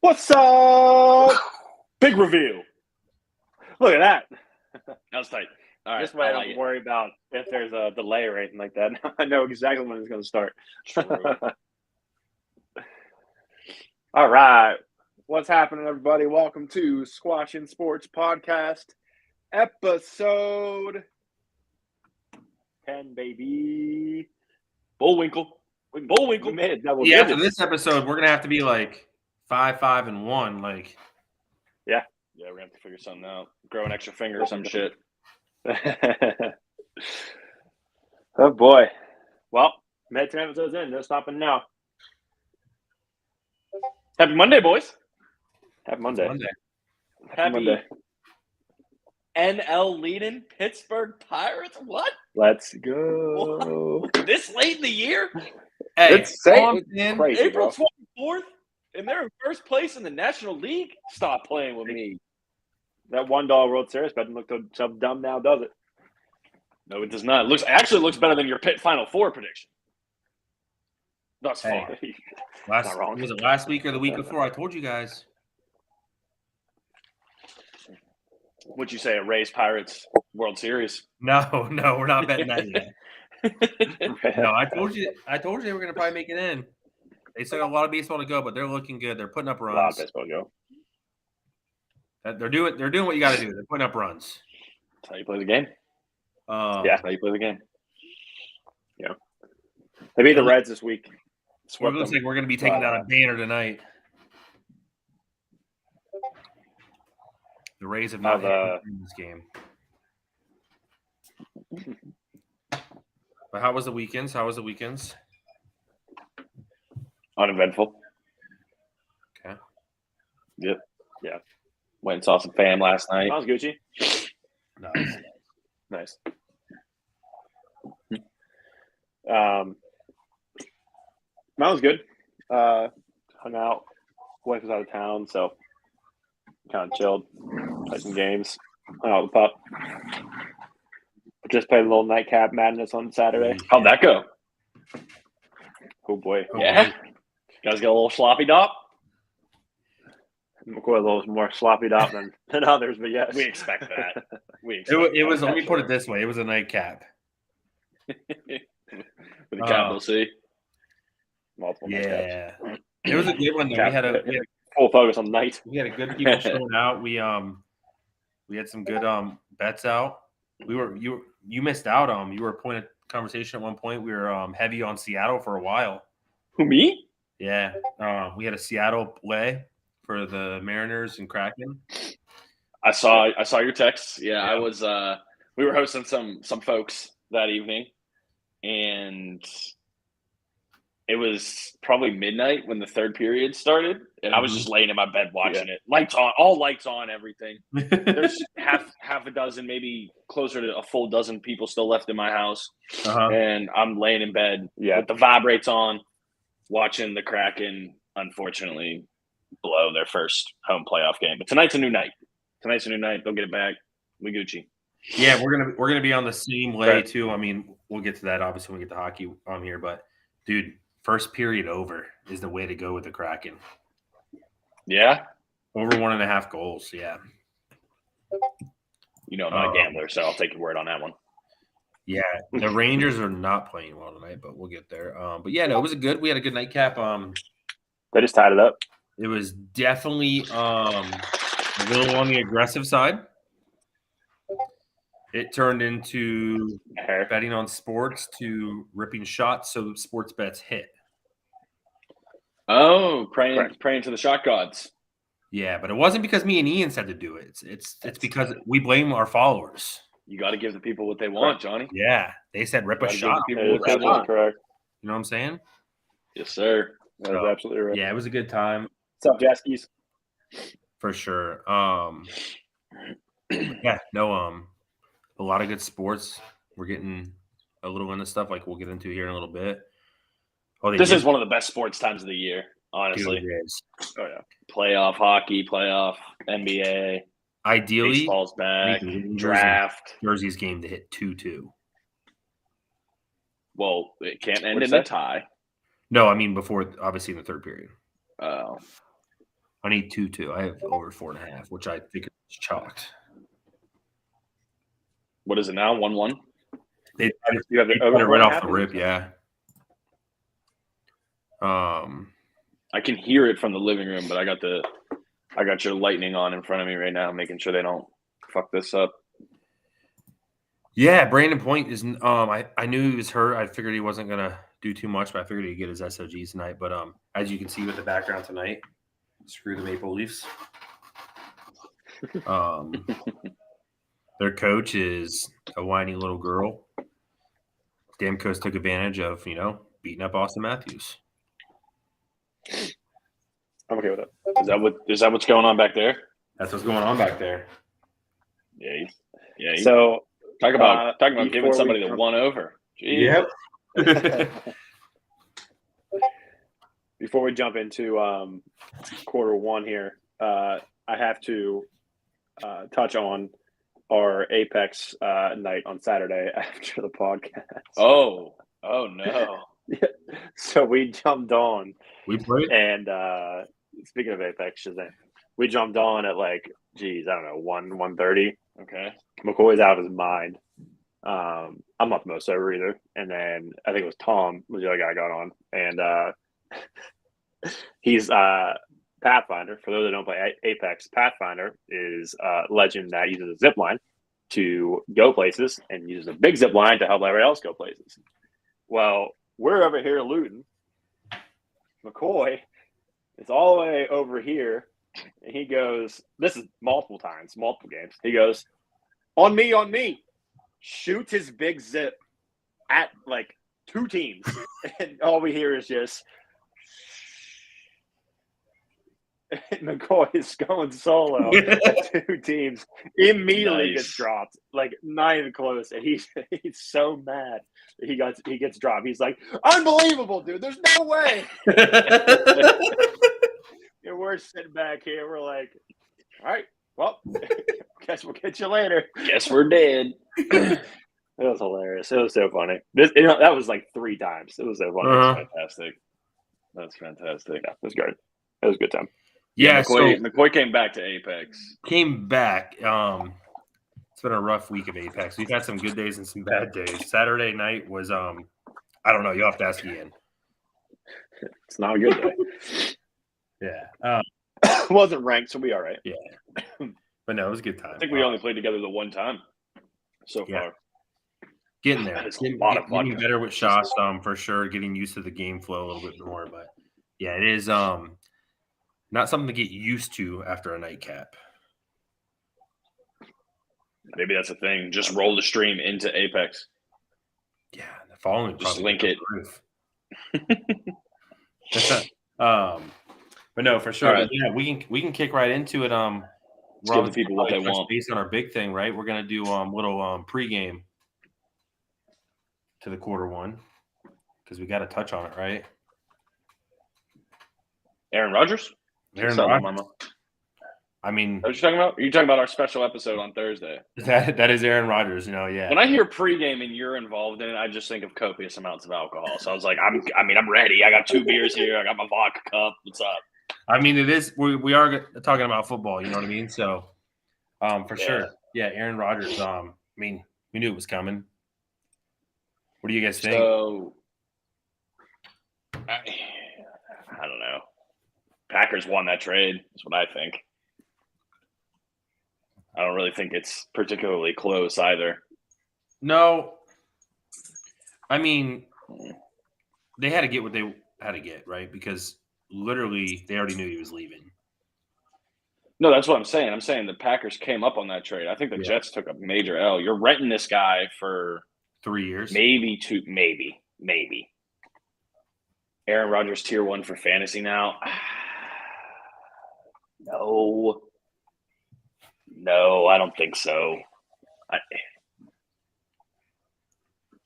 What's up? Big reveal. Look at that. That was tight. All right, This way I like don't worry about if there's a delay or anything like that. I know exactly when it's going to start. True. All right. What's happening, everybody? Welcome to Squatchin Sports Podcast, episode 10, baby. Bullwinkle. We Bullwinkle. made it double Yeah, after digits. this episode, we're gonna have to be like 5-5-1. Like, Yeah, we're gonna have to figure something out. Grow an extra finger or some shit. Oh, boy. Well, made 10 episodes in. No stopping now. Happy Monday, boys. Happy Monday. Happy Monday. NL leading Pittsburgh Pirates. What? Let's go. This late in the year? hey, It's man. crazy, April bro. 24th? And they're in first place in the National League? Stop playing with me. That $1 World Series doesn't look so dumb now, does it? No, it does not. It actually looks better than your Pitt Final Four prediction. Thus far. Not wrong. Was it last week or the week before? I told you guys. What'd you say? A Rays Pirates World Series? No, we're not betting that yet. No, I told you they were gonna probably make it in. They still got a lot of baseball to go, but they're looking good. They're putting up A lot of runs. baseball go. They're doing what you got to do. They're putting up runs. That's how you play the game. Yeah, That's how you play the game. Yeah. They beat the Reds this week. It looks like we're going to be taking down a banner tonight. The Rays have not hit in this game. But how was the weekends? Uneventful. Okay. Yep. Yeah. Went and saw some fam last night. Sounds Gucci. Nice. Nice. Mine was good. Hung out. Wife was out of town, so kind of chilled. Played some games. Hung out with the pup. Just played a little nightcap madness on Saturday. How'd that go? Oh boy. Yeah. You guys got a little sloppy dop? McCoy a little more sloppy up than others, but yes. We expect that. It was. Let me put it this way: it was a nightcap. With a capital C. Multiple nightcaps. Yeah, it was a good one. Though. We had full focus on night. We had a good people showing out. We had some good bets out. You missed out. You were a point of conversation at one point. We were heavy on Seattle for a while. Who, me? Yeah, we had a Seattle play for the Mariners and Kraken. I saw your texts. Yeah, I was. We were hosting some folks that evening, and it was probably midnight when the third period started, and I was just laying in my bed watching it. Lights on, all lights on, everything. There's half a dozen, maybe closer to a full dozen people still left in my house, and I'm laying in bed with the vibrates on, watching the Kraken. Unfortunately, blow their first home playoff game. But tonight's a new night. They'll get it back. We Gucci. Yeah, we're gonna be on the same way too. I mean, we'll get to that obviously when we get to hockey on here, but dude, first period over is the way to go with the Kraken. Yeah, over 1.5 goals. Yeah. You know, I'm not a gambler, so I'll take your word on that one. Yeah, the Rangers are not playing well tonight, but we'll get there. But yeah, no, it was we had a good nightcap. They just tied it up. It was definitely a little on the aggressive side. It turned into betting on sports to ripping shots so sports bets hit. Oh, praying to the shot gods. Yeah, but it wasn't because me and Ian said to do it. It's because we blame our followers. You got to give the people what they want, Johnny. Yeah, they said rip a shot. People what they want. Correct. You know what I'm saying? Yes, sir. That is absolutely right. Yeah, it was a good time. What's up, Jaskies? For sure. Yeah, no, a lot of good sports. We're getting a little into stuff like we'll get into here in a little bit. This is one of the best sports times of the year, honestly. Dude, it is. Oh yeah, playoff hockey, playoff NBA. Ideally, baseball's back. Draft. Jersey's game to hit 2-2. Well, it can't end in a tie. No, I mean before, obviously in the third period. Oh. I need 2-2. I have over 4.5, which I think is chalked. What is it now? 1-1? They You have put the over it right 4.5? off the rip, yeah. I can hear it from the living room, but I got your lightning on in front of me right now, making sure they don't fuck this up. Yeah, Brandon Point is. I knew he was hurt. I figured he wasn't gonna do too much, but I figured he'd get his SOGs tonight. But as you can see with the background tonight, screw the Maple Leafs. Their coach is a whiny little girl. Stamkos took advantage of beating up Austin Matthews. I'm okay with it. Is that what's going on back there? That's what's going on back there. Yeah. So talk about giving before somebody we the one over. Jeez. Yep. Before we jump into quarter one here, I have to touch on our Apex night on Saturday after the podcast. Oh no. Yeah. So we jumped on. We played. And speaking of Apex, Shazam, we jumped on at I don't know, 1:30. Okay. McCoy's out of his mind. I'm not the most sober either. And then I think it was Tom was the other guy I got on. And he's Pathfinder. For those that don't play Apex, Pathfinder is a legend that uses a zip line to go places and uses a big zip line to help everybody else go places. Well, we're over here looting. McCoy is all the way over here, and he goes, this is multiple times, multiple games. He goes, on me, shoots his big zip at 2 teams. And all we hear is just, and McCoy is going solo at 2 teams. Immediately gets dropped, not even close. And he's so mad that he gets dropped. He's like, unbelievable, dude. There's no way. And we're sitting back here. We're like, all right, well, guess we'll get you later. Guess we're dead. It was hilarious. It was so funny. That was 3 times. It was so funny. That's fantastic. Yeah, it was great. It was a good time. Yeah, McCoy came back to Apex. Came back. It's been a rough week of Apex. We've had some good days and some bad days. Saturday night was I don't know. You'll have to ask Ian. It's not a good day. Yeah. It wasn't ranked, so we all right. Yeah. But no, it was a good time. I think we only played together the one time so far. Getting there. Getting better with shots, for sure. Getting used to the game flow a little bit more. But yeah, it is not something to get used to after a nightcap. Maybe that's a thing. Just roll the stream into Apex. Yeah, the following just link it. But no, for sure. Right. Yeah, we can kick right into it. Let's give the people what they want. Based on our big thing, right? We're gonna do little pregame to the quarter one because we got to touch on it, right? Aaron Rodgers. I mean, what are you talking about? Are you talking about our special episode on Thursday? That is Aaron Rodgers, yeah. When I hear pregame and you're involved in it, I just think of copious amounts of alcohol. So I was like, I'm ready. I got 2 beers here. I got my vodka cup. What's up? I mean, it is. We are talking about football. You know what I mean? So, for sure, yeah. Aaron Rodgers. I mean, we knew it was coming. What do you guys think? So, I don't know. Packers won that trade. That's what I think. I don't really think it's particularly close either. No. I mean, they had to get what they had to get, right? Because literally they already knew he was leaving. No, that's what I'm saying. I'm saying the Packers came up on that trade. I think the Jets took a major L. You're renting this guy for 3 years. Maybe 2, maybe. Aaron Rodgers tier 1 for fantasy now. No, I don't think so.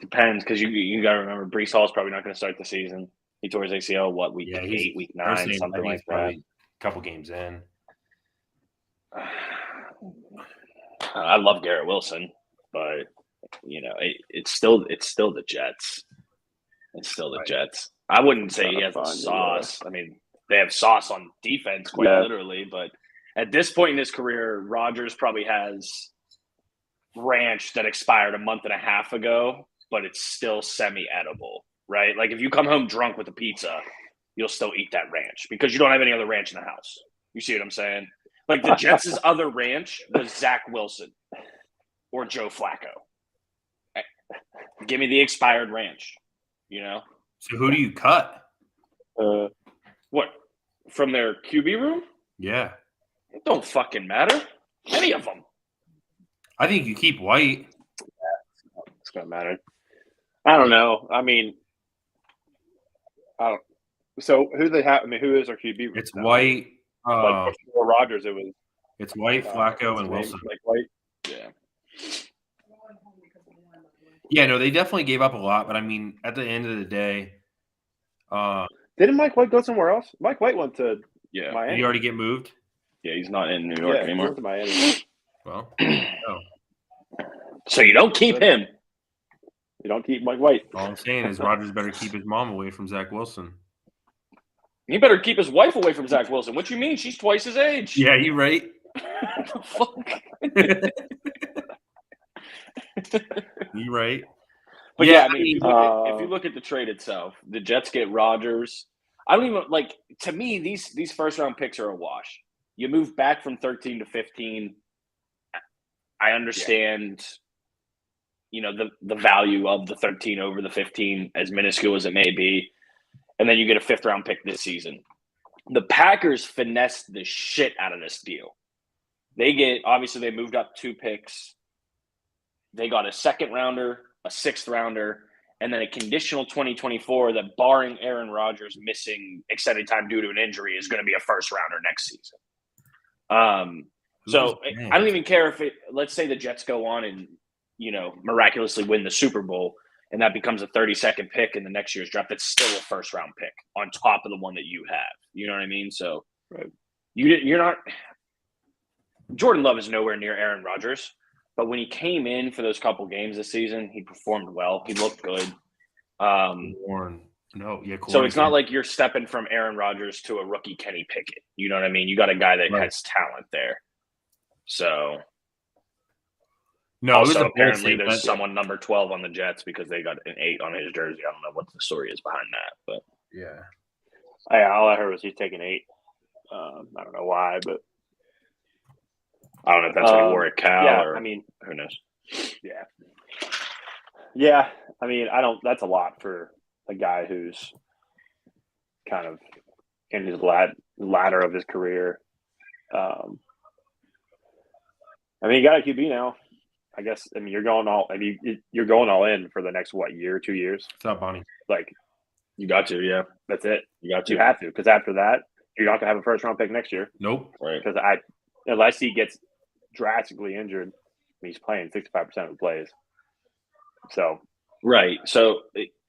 Depends because you got to remember Breece Hall's probably not going to start the season. He tore his ACL week 8, week 9, something like that. A couple games in. I love Garrett Wilson, but it's still the Jets. It's still the Jets. I wouldn't say he has the sauce. I mean, they have sauce on defense, quite literally. But at this point in his career, Rodgers probably has ranch that expired a month and a half ago, but it's still semi-edible, right? Like if you come home drunk with a pizza, you'll still eat that ranch because you don't have any other ranch in the house. You see what I'm saying? Like the Jets' other ranch was Zach Wilson or Joe Flacco. Give me the expired ranch, you know? So who do you cut? What? From their QB room? Yeah. It don't fucking matter. Any of them. I think you keep White. It's going to matter. I don't know. I mean, so who do they have? I mean, who is our QB room? It's now? White. Like before Rodgers, it was. It's White, Flacco, and Wilson. Like White. Yeah. Yeah, no, they definitely gave up a lot, but I mean, at the end of the day, didn't Mike White go somewhere else? Mike White went to Miami. Did he already get moved? Yeah, he's not in New York anymore. He went to Miami. Well, no. So you don't keep him. You don't keep Mike White. All I'm saying is Rodgers better keep his mom away from Zach Wilson. He better keep his wife away from Zach Wilson. What you mean? She's twice his age. Yeah, you right. Fuck. You right. But yeah, I mean, if you look at the trade itself, the Jets get Rodgers. I don't even like. To me, these first round picks are a wash. You move back from 13 to 15. I understand, the value of the 13 over the 15, as minuscule as it may be, and then you get a 5th round pick this season. The Packers finessed the shit out of this deal. Obviously they moved up 2 picks. They got a 2nd rounder, a 6th rounder, and then a conditional 2024 that, barring Aaron Rodgers missing extended time due to an injury, is going to be a 1st rounder next season. So I don't even care if let's say the Jets go on and, miraculously win the Super Bowl, and that becomes a 32nd pick in the next year's draft. That's still a 1st round pick on top of the one that you have. You know what I mean? So you're not – Jordan Love is nowhere near Aaron Rodgers. But when he came in for those couple games this season, he performed well. He looked good. So it's not like you're stepping from Aaron Rodgers to a rookie Kenny Pickett. You know what I mean? You got a guy that has talent there. So also apparently there's someone number 12 on the Jets because they got an 8 on his jersey. I don't know what the story is behind that, but all I heard was he's taking 8. I don't know why, but I don't know if that's what he wore at Cal or who knows. Yeah. I mean, that's a lot for a guy who's kind of in his ladder of his career. You got a QB now. I guess. I mean, you're going all in for the next year, 2 years. What's up, Bonnie? Like, you got to, yeah. That's it. You have to, because after that, you're not gonna have a 1st round pick next year. Nope. Right. Because unless he gets drastically injured, he's playing 65% of the plays. So right. So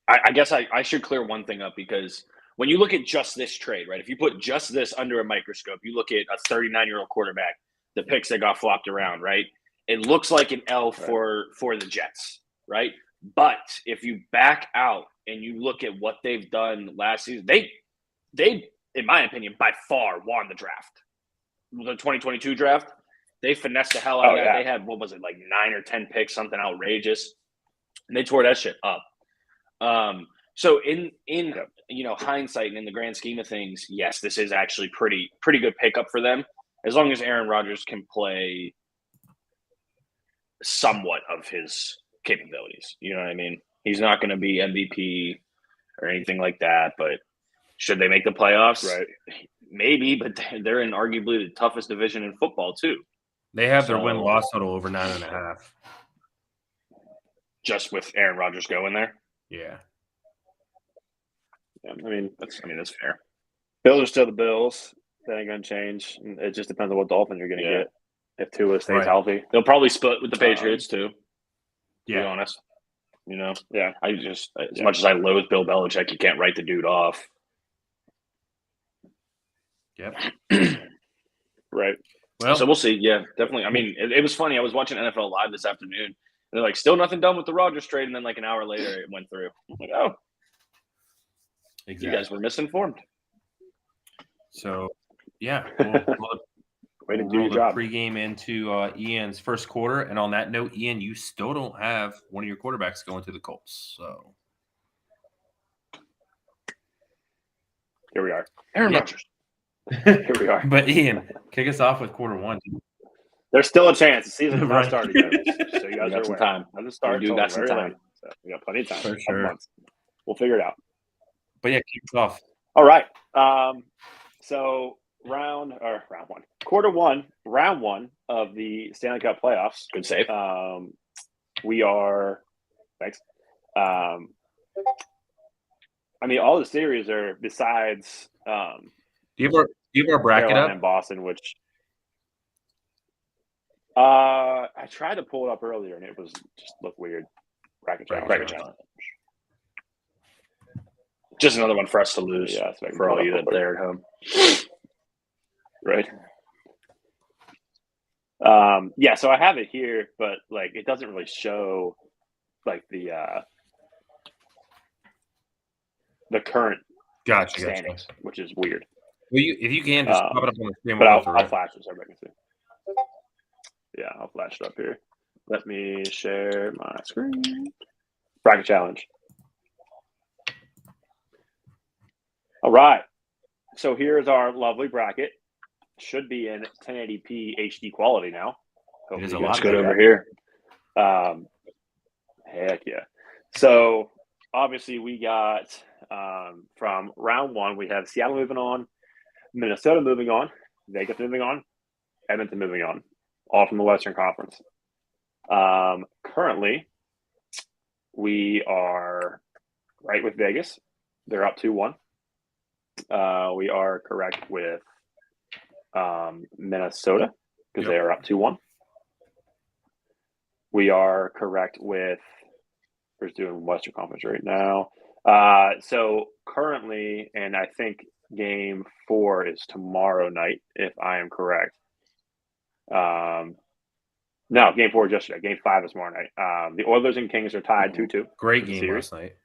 I guess I should clear one thing up, because when you look at just this trade, right? If you put just this under a microscope, you look at a 39-year-old quarterback, the picks that got flopped around, right? It looks like an L for the Jets, right? But if you back out and you look at what they've done last season, they in my opinion, by far won the draft. The 2022 draft, they finessed the hell out of that. Yeah. They had, what was it, like 9 or 10 picks, something outrageous. And they tore that shit up. So in hindsight and in the grand scheme of things, yes, this is actually pretty good pickup for them, as long as Aaron Rodgers can play somewhat of his capabilities. You know what I mean? He's not going to be MVP or anything like that, but should they make the playoffs? Right. Maybe, but they're in arguably the toughest division in football too. They have their win-loss total over 9.5. Just with Aaron Rodgers going there? Yeah. I mean, that's fair. Bills are still the Bills. That ain't going to change. It just depends on what Dolphin you're going to get. If Tua stays healthy. They'll probably split with the Patriots too, to be honest. Yeah. I just, as much as I loathe Bill Belichick, you can't write the dude off. Yep. Right. Well, so we'll see. Yeah, definitely. I mean, it was funny. I was watching NFL Live this afternoon. And they're like, still nothing done with the Rodgers trade. And then like an hour later, it went through. I'm like, oh. Exactly. You guys were misinformed. So, yeah, we'll Way to we'll do roll your the job. pregame into Ian's first quarter. And on that note, Ian, you still don't have one of your quarterbacks going to the Colts. So Here we are. Aaron Yeah. Rodgers. Here we are. But Ian, kick us off with quarter one. There's still a chance. The season's not Right. started yet. So you guys got are some aware. time. Doesn't start We do until got some very time. late. So we got plenty of time. For Couple sure. months. We'll figure it out. But yeah, kick us off. All right. So quarter one, round one of the Stanley Cup playoffs. Good save. We are. Thanks. I mean, all the series are besides Do you have our bracket Carolina up? and Boston, which I tried to pull it up earlier and it was just looked weird. Bracket challenge. Just another one for us to lose. Yeah, so I can for pull all it you up that real there at home. Right. So I have it here, but like it doesn't really show like the current Gotcha. standings, which is weird. Well, if you can, just pop it up on the screen. But We'll I'll go through it. flash it so everybody can see. Yeah, I'll flash it up here. Let me share my screen. Bracket challenge. All right. So here's our lovely bracket. Should be in 1080p HD quality now. It is Hopefully a you guys lot see Good that. over here. Heck yeah. So obviously we got from round one, we have Seattle moving on, Minnesota moving on, Vegas moving on, Edmonton moving on, all from the Western Conference. Currently, we are right with Vegas. They're up 2-1. We are correct with Minnesota because they are up 2-1. We are correct with who's doing Western Conference right now. So currently, and I think game 4 is tomorrow night, if I am correct. No, game 4 is yesterday. Game 5 is tomorrow night. The Oilers and Kings are tied 2-2. Great game last night.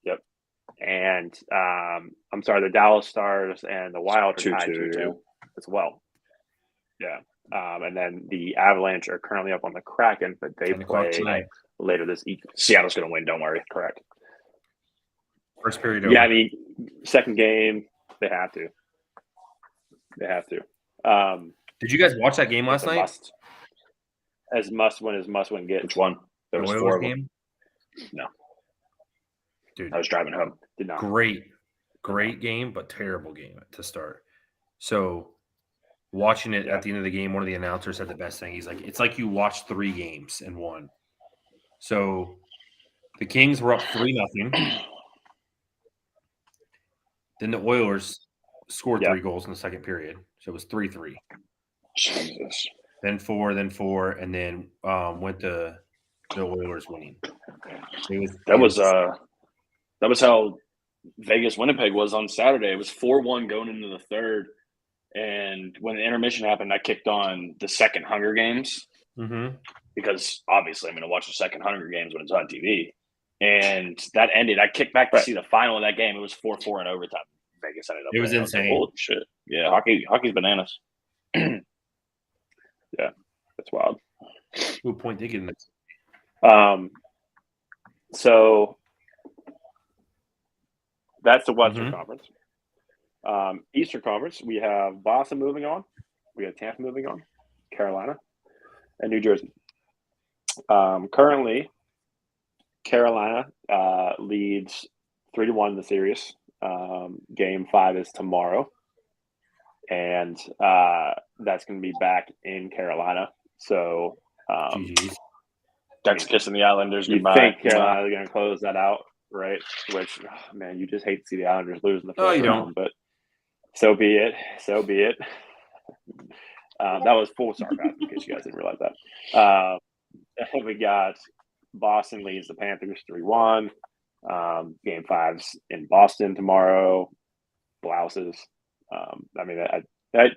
Yep. And I'm sorry, the Dallas Stars and the Wild are tied 2-2 as well. Yeah. And then the Avalanche are currently up on the Kraken, but they play tonight. later this evening. Seattle's going to win. Don't worry. Correct. First period over. Yeah, I mean, second game, they have to. Did you guys watch that game last night? As must win get. Which one? There The was Oilers 4 of them. game? No. Dude, I was driving home. Did not. Great game, but terrible game to start. So watching it at the end of the game, one of the announcers said the best thing. He's like, it's like you watched 3 games in one. So the Kings were up 3-0. Then the Oilers scored 3 goals in the second period. So it was 3-3. Jesus. Then 4, and then went to the Oilers winning. That was how Vegas Winnipeg was on Saturday. It was 4-1 going into the third. And when the intermission happened, I kicked on the second Hunger Games because obviously I'm going to watch the second Hunger Games when it's on TV. And that ended. I kicked back to see the final of that game. It was 4-4 in overtime. Vegas ended up. It was winning. insane. Like, holy shit! Yeah, hockey's bananas. Yeah, that's wild. What point they get in this? So that's the Western Conference. Eastern Conference, we have Boston moving on. We have Tampa moving on, Carolina, and New Jersey. Currently, Carolina leads 3-1 in the series. Game 5 is tomorrow. And that's going to be back in Carolina. So that's kissing the Islanders goodbye. You think Carolina is going to close that out, right? Which, man, you just hate to see the Islanders lose in the first round. But so be it. That was full sarcasm, in case you guys didn't realize that. We got Boston leads the Panthers 3-1. Game 5's in Boston tomorrow. Blouses. I mean,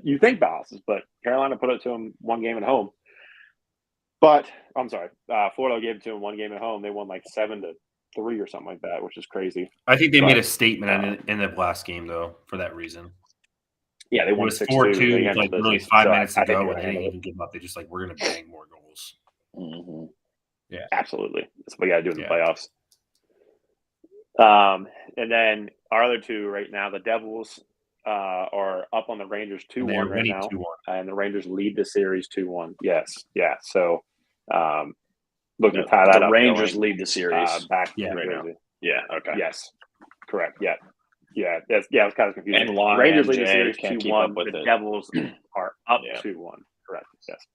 you think blouses, but Carolina put it to them 1 game at home. But I'm sorry, Florida gave it to them 1 game at home. They won like 7-2 3 or something like that, which is crazy. I think they But, made a statement in the last game though for that reason. Yeah, they It won was 6-2. 4-2 They with like handled really business. 5 So minutes to I think go, they're and they gonna didn't handle it. even give up. They just like, we're gonna bang more goals. Mm-hmm. Yeah, Absolutely. That's what we got to do in the Yeah. playoffs. And then our other two right now, the Devils are up on the Rangers And they're 2-1 right winning now, 2-1. and the Rangers lead the series 2-1. Yes, yeah. So looking to The, tie that the up. Rangers going, lead the series. back Yeah, to right New now. Jersey. Yeah. Okay. Yes, correct. Yeah, yeah. I was kind of confused. And Lon Rangers and lead the Jay series can't keep up 2-1. with The it. Devils are up Yeah. 2-1. Correct. Yes.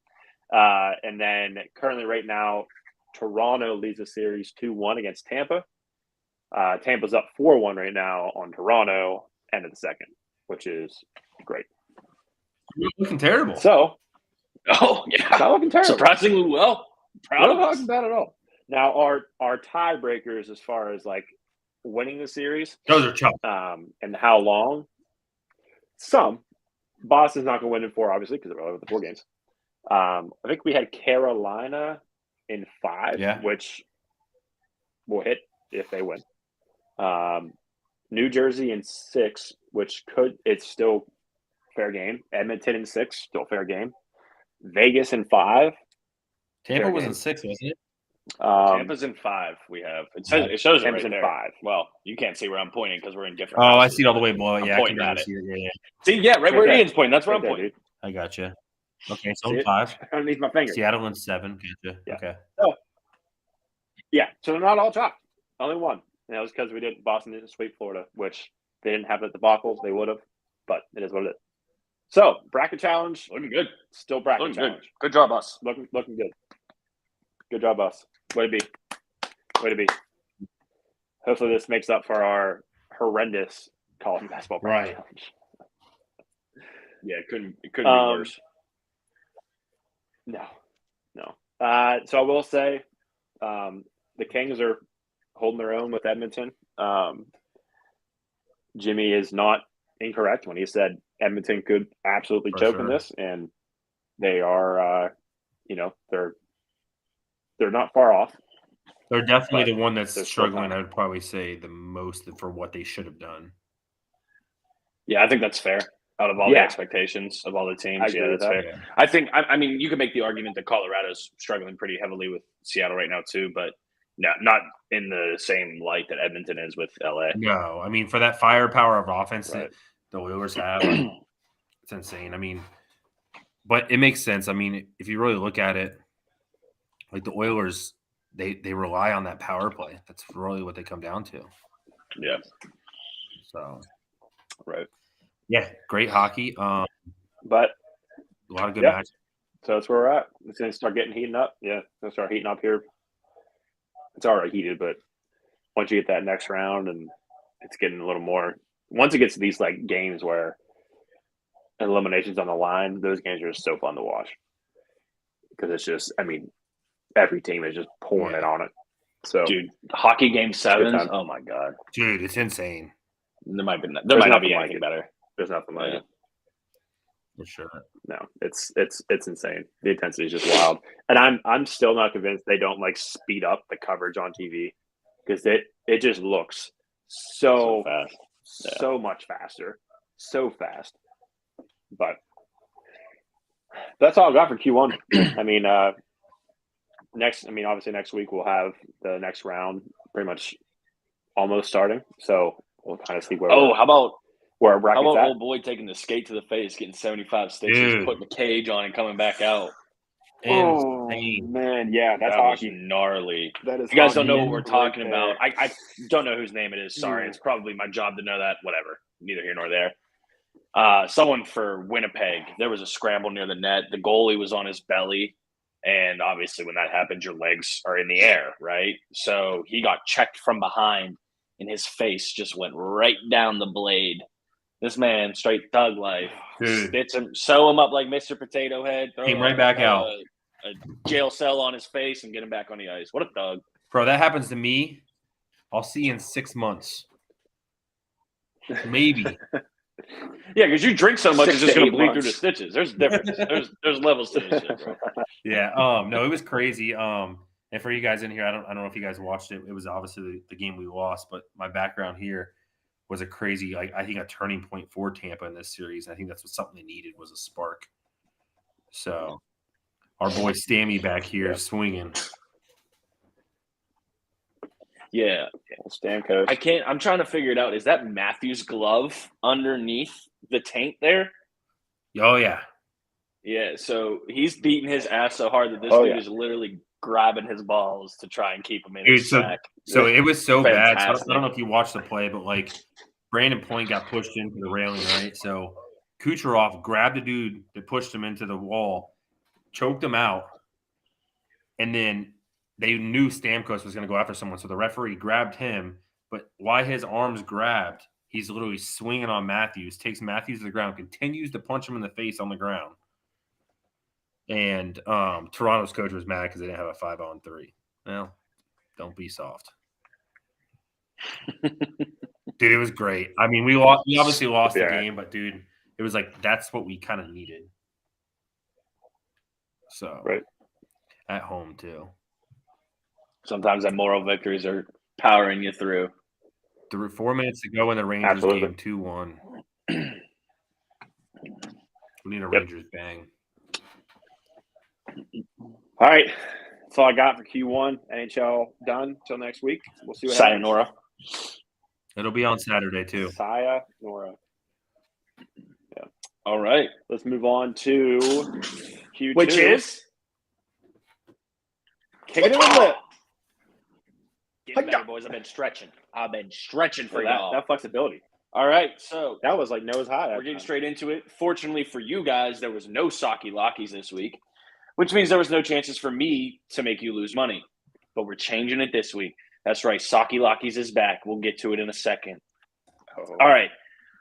And then currently right now, Toronto leads the series 2-1 against Tampa. Tampa's up 4-1 right now on Toronto, end of the second, which is great. You're looking terrible. So, Oh not yeah, looking terrible. surprisingly well. Proud Not of us. looking bad at all. Now, our tiebreakers as far as like winning the series, Those are tough. and how long? Some. Boston's not going to win in 4, obviously, because they're over the 4 games. I think we had Carolina in 5, Yeah. which will hit if they win. New Jersey in 6, which it's still fair game. Edmonton in 6, still fair game. Vegas in 5. Tampa fair was game. in 6, wasn't it? Tampa's in 5. We have it shows it Tampa's right in there. 5. Well, you can't see where I'm pointing because we're in different. Oh, houses, I see it all the but way below. I'm Yeah, pointing I can at it. see it. Yeah. See, yeah, right where there. Ian's pointing. That's where Right I'm there, pointing. dude. I gotcha. Okay, so See in it? 5. Underneath my finger. Seattle in 7. Gotcha. Yeah. Okay. Yeah, so they're not all chopped. Only one. And that was because Boston didn't sweep Florida, which they didn't have the debacles. They would have, but it is what it is. So, bracket challenge. Looking good. Still bracket Looking challenge. good. Good job, us. Looking good. Good job, us. Way to be. Way to be. Hopefully this makes up for our horrendous college basketball bracket Right. challenge. Yeah, it couldn't be worse. No. So I will say the Kings are holding their own with Edmonton. Jimmy is not incorrect when he said Edmonton could absolutely For choke in sure. this, and they are, they're not far off. They're definitely But the one that's they're still struggling, tough. I would probably say, the most for what they should have done. Yeah, I think that's fair. Out of all the Yeah. expectations of all the teams, I agree with that's that. fair. Yeah. I think. I mean, you could make the argument that Colorado's struggling pretty heavily with Seattle right now too, but not in the same light that Edmonton is with LA. No, I mean, for that firepower of offense Right. that the Oilers have, it's insane. I mean, but it makes sense. I mean, if you really look at it, like the Oilers, they rely on that power play. That's really what they come down to. Yeah. So, Right. yeah, great hockey. A But lot of good Yeah. matches. so that's where we're at. It's going to start getting heating up. Yeah, it's going to start heating up here. It's already heated, but once you get that next round and it's getting a little more – once it gets to these like games where elimination's on the line, those games are just so fun to watch because it's just – I mean, every team is just pouring it on it. So, Dude, hockey game sevens. time. Oh my god, Dude, it's insane. there might not nothing be like anything it. better. there's nothing like Yeah. it. For sure. No, it's insane. The intensity is just wild, and I'm still not convinced they don't like speed up the coverage on TV because it just looks so fast, so much faster, so fast. But that's all I got for Q1. I mean, obviously next week we'll have the next round pretty much almost starting, so we'll kind of see where. How about our bracket's at. old boy taking the skate to the face, getting 75 stitches, Dude. putting the cage on, and coming back out? Insane. Man, yeah, that's That was hockey. gnarly. That is. If you guys don't know hockey what we're right talking there. about, I don't know whose name it is. Sorry, Yeah. it's probably my job to know that. Whatever, neither here nor there. Someone for Winnipeg, there was a scramble near the net. The goalie was on his belly, and obviously when that happens, your legs are in the air, right? So he got checked from behind, and his face just went right down the blade. This man, straight thug life. Dude. Stitch him, sew him up like Mr. Potato Head. Came right back out. A jail cell on his face and get him back on the ice. What a thug. Bro, that happens to me. I'll see you in 6 months. Maybe. Yeah, because you drink so much, 6 it's just to going to 8 bleed through months. the stitches. There's difference. There's levels to this shit, bro. Yeah. No, it was crazy. And for you guys in here, I don't know if you guys watched it. It was obviously the game we lost, but my background here was a crazy, I think, a turning point for Tampa in this series. I think that's what something they needed was a spark. So our boy Stammy back here swinging. Yeah. Stamkos. I'm trying to figure it out. Is that Matthews' glove underneath the taint there? Oh, yeah. Yeah, so he's beating his ass so hard that this dude is literally grabbing his balls to try and keep him in his sack. So it was so bad. So Fantastic. I don't know if you watched the play, but like Brandon Point got pushed into the railing, right? So Kucherov grabbed the dude that pushed him into the wall, choked him out, and then they knew Stamkos was going to go after someone. So the referee grabbed him, but while his arms grabbed, he's literally swinging on Matthews, takes Matthews to the ground, continues to punch him in the face on the ground. And Toronto's coach was mad because they didn't have a 5-on-3. Well, don't be soft. Dude, it was great. I mean, we obviously lost the game, but dude, it was like that's what we kind of needed. So at home too. Sometimes that moral victories are powering you through. 4 minutes to go in the Rangers game 2-1. We need a Rangers bang. All right. That's all I got for Q1. NHL done till next week. We'll see what happens. Sayonara. It'll be on Saturday too. Sayonara. Yeah. All right. Let's move on to Q2. Which is? Kicking it with lip. Get better, boys. I've been stretching for y'all. That flexibility. All right. So that was like nose high. We're getting straight into it. Fortunately for you guys, there was no Saki Lockies this week, which means there was no chances for me to make you lose money. But we're changing it this week. That's right. Saki Lockies is back. We'll get to it in a second. All right.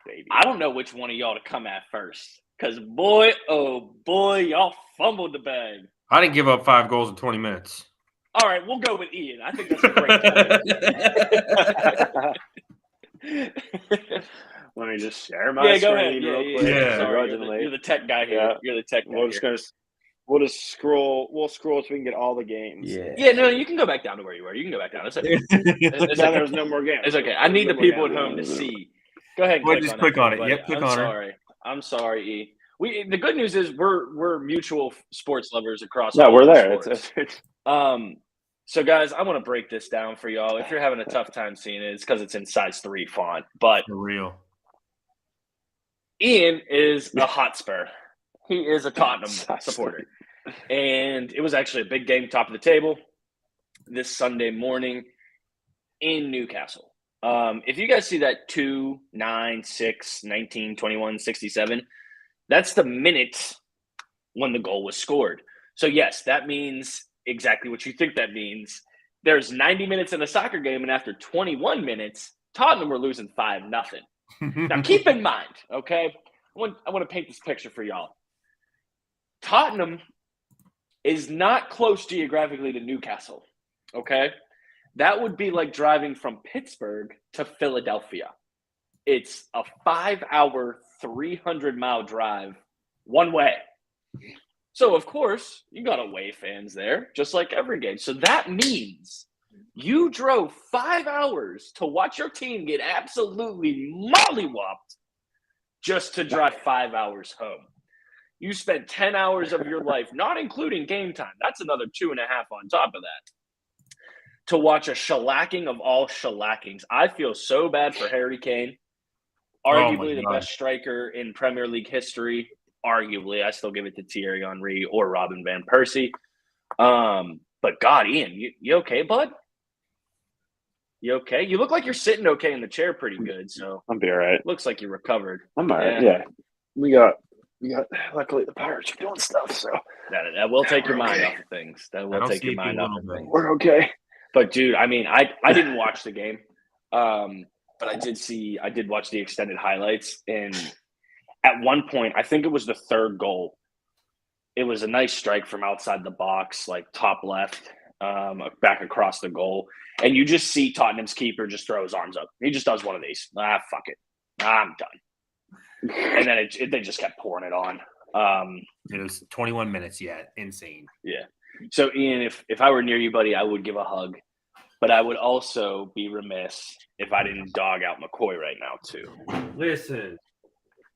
Baby. I don't know which one of y'all to come at first. Because boy, oh boy, y'all fumbled the bag. I didn't give up 5 goals in 20 minutes. All right, we'll go with Ian. I think that's a great point. Let me just share my screen real quick. Yeah. Sorry, you're the tech guy here. Yeah. You're the tech guy. We'll just scroll. We'll scroll so we can get all the games. Yeah. No, you can go back down to where you were. You can go back down. It's okay. There's no more games. It's okay. I need the people at home to see. Go ahead. And click on it. Yep. Click on it. I'm sorry, E. The good news is we're mutual sports lovers across. Yeah, we're there. So guys, I want to break this down for y'all. If you're having a tough time seeing it, it's because it's in size 3 font. But for real, Ian is a Hotspur. He is a Tottenham supporter, and it was actually a big game, top of the table, this Sunday morning in Newcastle. If you guys see that 2, 9, 6, 19, 21, 67, that's the minute when the goal was scored. So yes, that means exactly what you think that means. There's 90 minutes in a soccer game, and after 21 minutes, Tottenham were losing 5-0. Now, keep in mind, okay? I want to paint this picture for y'all. Tottenham is not close geographically to Newcastle, okay? That would be like driving from Pittsburgh to Philadelphia. It's a 5-hour, 300-mile drive one way. So, of course, you got away fans there, just like every game. So that means you drove 5 hours to watch your team get absolutely mollywopped just to drive 5 hours home. You spent 10 hours of your life, not including game time. That's another 2.5 on top of that. To watch a shellacking of all shellackings. I feel so bad for Harry Kane. Arguably the best striker in Premier League history. Arguably, I still give it to Thierry Henry or Robin van Persie. But God, Ian, you okay, bud? You okay? You look like you're sitting okay in the chair pretty good. So I'll be all right. Looks like you recovered. I'm all right. Yeah. We got luckily the Pirates are doing stuff, so that will take your mind off of things. That will take your mind off of things. We're okay. But dude, I mean, I didn't watch the game. But I did watch the extended highlights, and at one point, I think it was the third goal. It was a nice strike from outside the box, like top left, back across the goal. And you just see Tottenham's keeper just throw his arms up. He just does one of these. Fuck it. I'm done. And then they just kept pouring it on. It was 21 minutes yet. Insane. Yeah. So, Ian, if I were near you, buddy, I would give a hug. But I would also be remiss if I didn't dog out McCoy right now, too. Listen.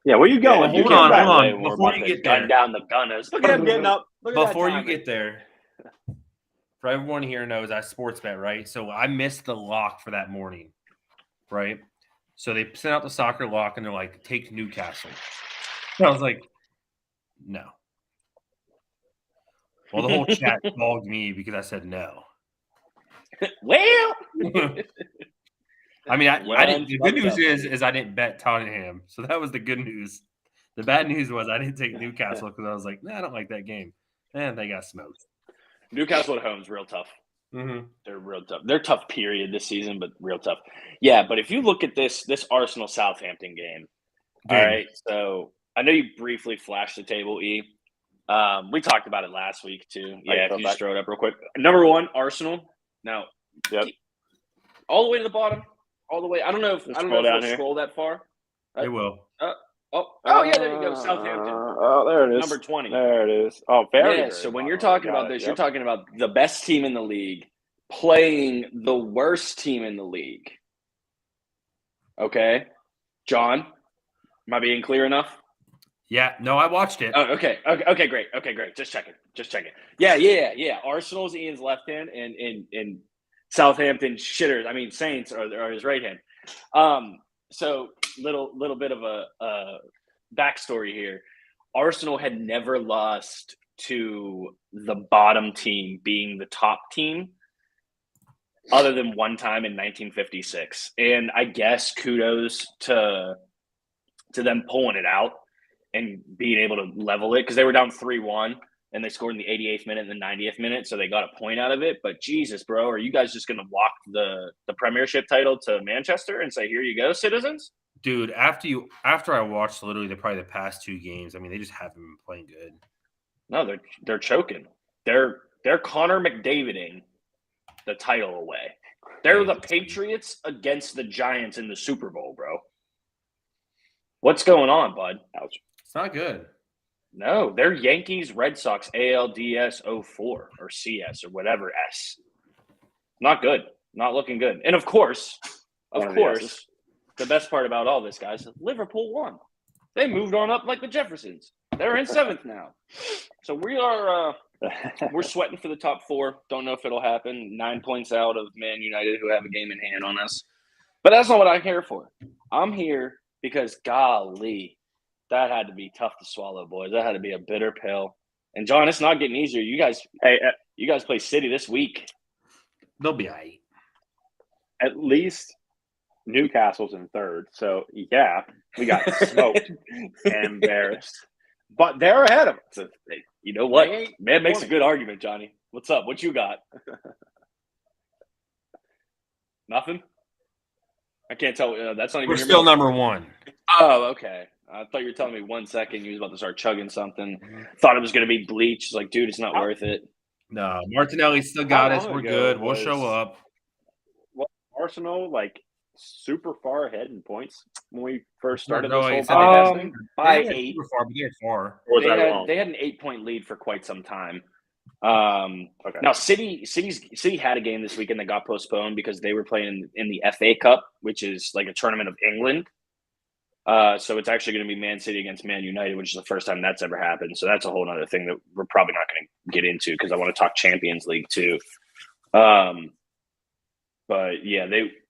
Yeah, where you going? Well, You hold came on, back. hold on. Way, we're Before about you to get gun there, down the Gunners. Look at him getting up. Look at before that you get there, for everyone here knows I sports bet, right? So I missed the lock for that morning, right? So they sent out the soccer lock and they're like, take Newcastle. And I was like, no. Well, the whole chat dogged me because I said no. Well, I mean, I didn't. The good news up, is I didn't bet Tottenham, so that was the good news. The bad news was I didn't take Newcastle because I was like, nah, I don't like that game, and they got smoked. Newcastle at home is real tough. Mm-hmm. They're real tough. They're tough, period, this season, but real tough. Yeah, but if you look at this Arsenal Southampton game, all right. So I know you briefly flashed the table, E. We talked about it last week too. Yeah, if you just throw it up real quick. Number 1, Arsenal. Now, all the way to the bottom, all the way. I don't know if it'll scroll that far. It will. Yeah, there you go. Southampton. There it is. Number 20. There it is. Oh, very. So when you're talking about this, you're talking about the best team in the league playing the worst team in the league. Okay, John, am I being clear enough? Yeah. No, I watched it. Oh, okay, great. Just check it. Yeah. Arsenal's Ian's left hand, and Southampton shitters. I mean, Saints are his right hand. So little bit of a backstory here. Arsenal had never lost to the bottom team being the top team other than one time in 1956. And I guess kudos to them pulling it out and being able to level it because they were down 3-1 and they scored in the 88th minute and the 90th minute. So they got a point out of it. But Jesus, bro, are you guys just going to walk the Premiership title to Manchester and say, here you go, citizens? Dude, after I watched literally the past 2 games, I mean, they just haven't been playing good. No, they're choking. They're Connor McDaviding the title away. They're the Patriots against the Giants in the Super Bowl, bro. What's going on, bud? Ouch. It's not good. No, they're Yankees, Red Sox, ALDS 04 or CS or whatever S. Not good. Not looking good. And of course, the best part about all this, guys, Liverpool won. They moved on up like the Jeffersons. They're in 7th now. So we are we're sweating for the top 4. Don't know if it'll happen. 9 points out of Man United, who have a game in hand on us. But that's not what I'm here for. I'm here because, golly, that had to be tough to swallow, boys. That had to be a bitter pill. And, John, it's not getting easier. You guys play City this week. They'll be all right. At least Newcastle's in 3rd. So, yeah, we got smoked and embarrassed. But they're ahead of us. You know what? Man makes a good argument, Johnny. What's up? What you got? Nothing? I can't tell. That's not even. We're still number 1. Oh, okay. I thought you were telling me 1 second you was about to start chugging something. Thought it was going to be bleach. It's like, dude, it's not worth it. No, Martinelli still got us. We're good. We'll show up. Well, Arsenal, super far ahead in points when we first started No, this whole podcast thing? By 8. Super far, but they're far. They had an 8-point lead for quite some time. Okay. Now, City had a game this weekend that got postponed because they were playing in the FA Cup, which is like a tournament of England. So it's actually going to be Man City against Man United, which is the first time that's ever happened. So that's a whole other thing that we're probably not going to get into because I want to talk Champions League too. But yeah,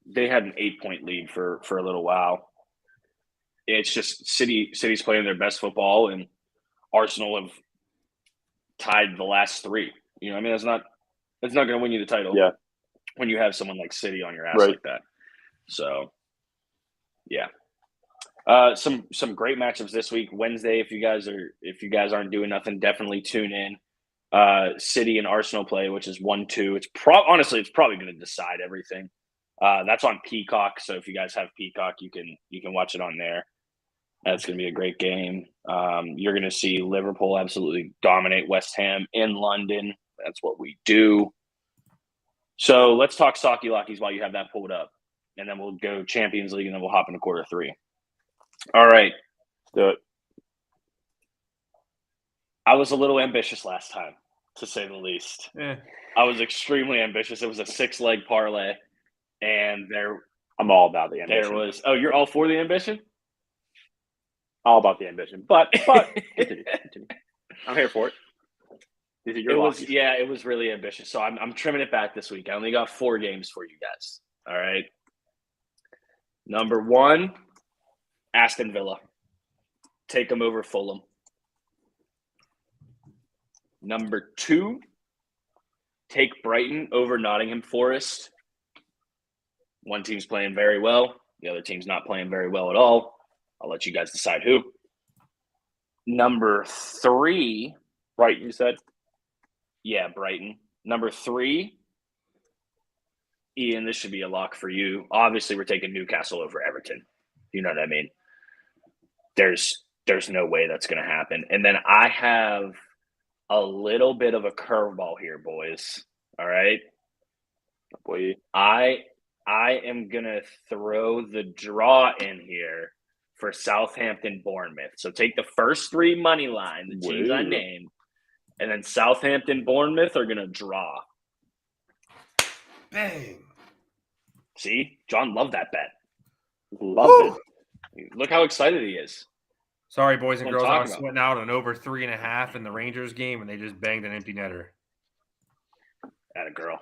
they had an 8-point lead for a little while. It's just City's playing their best football, and Arsenal have tied the last 3. You know, I mean, that's not going to win you the title. Yeah. When you have someone like City on your ass like that. So, yeah. Some great matchups this week. Wednesday, if you guys aren't doing nothing, definitely tune in. City and Arsenal play, which is 1-2. It's probably going to decide everything. That's on Peacock, so if you guys have Peacock, you can watch it on there. That's going to be a great game. You're going to see Liverpool absolutely dominate West Ham in London. That's what we do. So let's talk Socky Lockies while you have that pulled up, and then we'll go Champions League, and then we'll hop into quarter 3. All right. Do it. I was a little ambitious last time. to say the least. Eh. I was extremely ambitious. It was a 6-leg parlay, and I'm all about the ambition. there was. Oh, you're all for the ambition? All about the ambition. But continue. I'm here for it. These are your losses. It was really ambitious. So I'm trimming it back this week. I only got 4 games for you guys. All right. Number 1, Aston Villa. Take them over Fulham. Number 2, take Brighton over Nottingham Forest. One team's playing very well. The other team's not playing very well at all. I'll let you guys decide who. Number 3. Brighton, you said? Yeah, Brighton. Number 3, Ian, this should be a lock for you. Obviously, we're taking Newcastle over Everton. You know what I mean? There's no way that's going to happen. And then I have a little bit of a curveball here, boys. All right? Boy. I am going to throw the draw in here for Southampton Bournemouth. So take the first 3 money line, the teams I named, and then Southampton Bournemouth are going to draw. Bang. See? John loved that bet. Loved it. Look how excited he is. Sorry, boys and That's what girls. I'm I talking was about. sweating out on over 3.5 in the Rangers game, and they just banged an empty netter. Atta girl.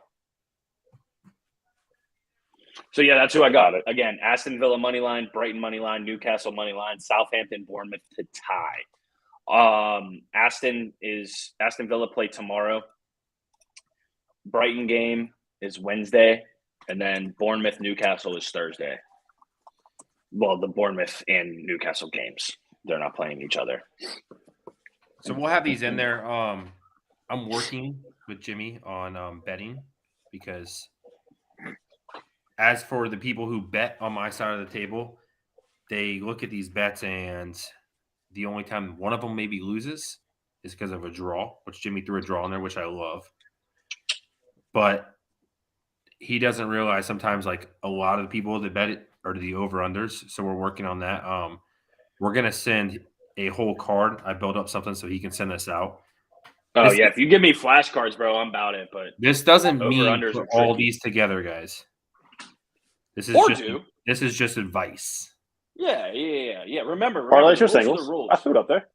So, yeah, that's who I got. Again, Aston Villa money line, Brighton money line, Newcastle money line, Southampton, Bournemouth to tie. Aston Villa play tomorrow. Brighton game is Wednesday, and then Bournemouth Newcastle is Thursday. Well, the Bournemouth and Newcastle games, they're not playing each other. So we'll have these in there. I'm working with Jimmy on betting because as for the people who bet on my side of the table, they look at these bets and the only time one of them maybe loses is because of a draw, which Jimmy threw a draw in there, which I love. But he doesn't realize sometimes like a lot of the people that bet it are the over-unders. So we're working on that. We're going to send a whole card. I built up something so he can send this out. Oh, yeah. If you give me flashcards, bro, I'm about it. But this doesn't mean over-unders put are all tricky. these together, guys. This is just advice. Yeah. Remember Parlays the or rules are singles? the rules. I threw it up there.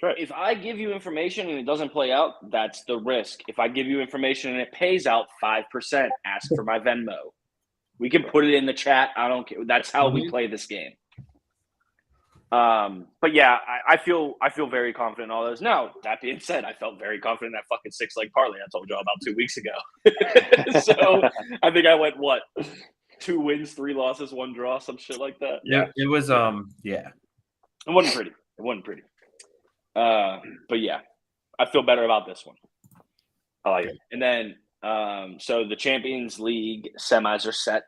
That's right. If I give you information and it doesn't play out, that's the risk. If I give you information and it pays out 5%, ask for my Venmo. We can put it in the chat. I don't care. That's how we play this game. But yeah, I feel very confident in all those. Now, that being said, I felt very confident in that fucking 6-leg parlay I told you about 2 weeks ago. So I think I went 2 wins, 3 losses, 1 draw, some shit like that. Yeah, it was yeah. It wasn't pretty. But yeah, I feel better about this one. I like it. And then, so the Champions League semis are set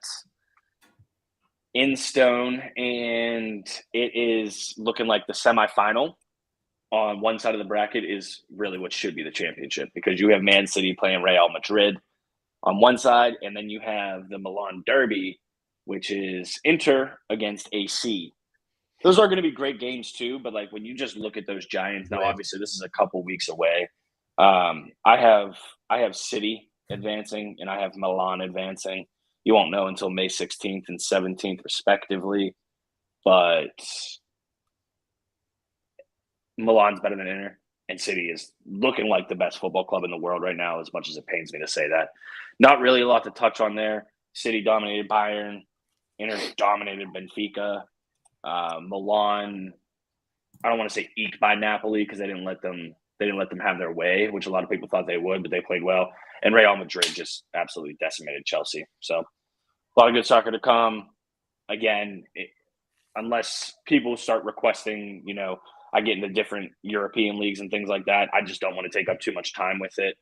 in stone, and it is looking like the semifinal on one side of the bracket is really what should be the championship, because you have Man City playing Real Madrid on one side, and then you have the Milan Derby, which is Inter against AC. Those are going to be great games too, but like when you just look at those giants, now obviously this is a couple weeks away. I have City advancing and I have Milan advancing. You won't know until May 16th and 17th respectively, but Milan's better than Inter, and City is looking like the best football club in the world right now, as much as it pains me to say that. Not really a lot to touch on there. City dominated Bayern, Inter dominated Benfica. Milan, I don't want to say eked by Napoli because they didn't let them have their way, which a lot of people thought they would, but they played well. And Real Madrid just absolutely decimated Chelsea. So a lot of good soccer to come. Again, unless people start requesting, I get into different European leagues and things like that, I just don't want to take up too much time with it.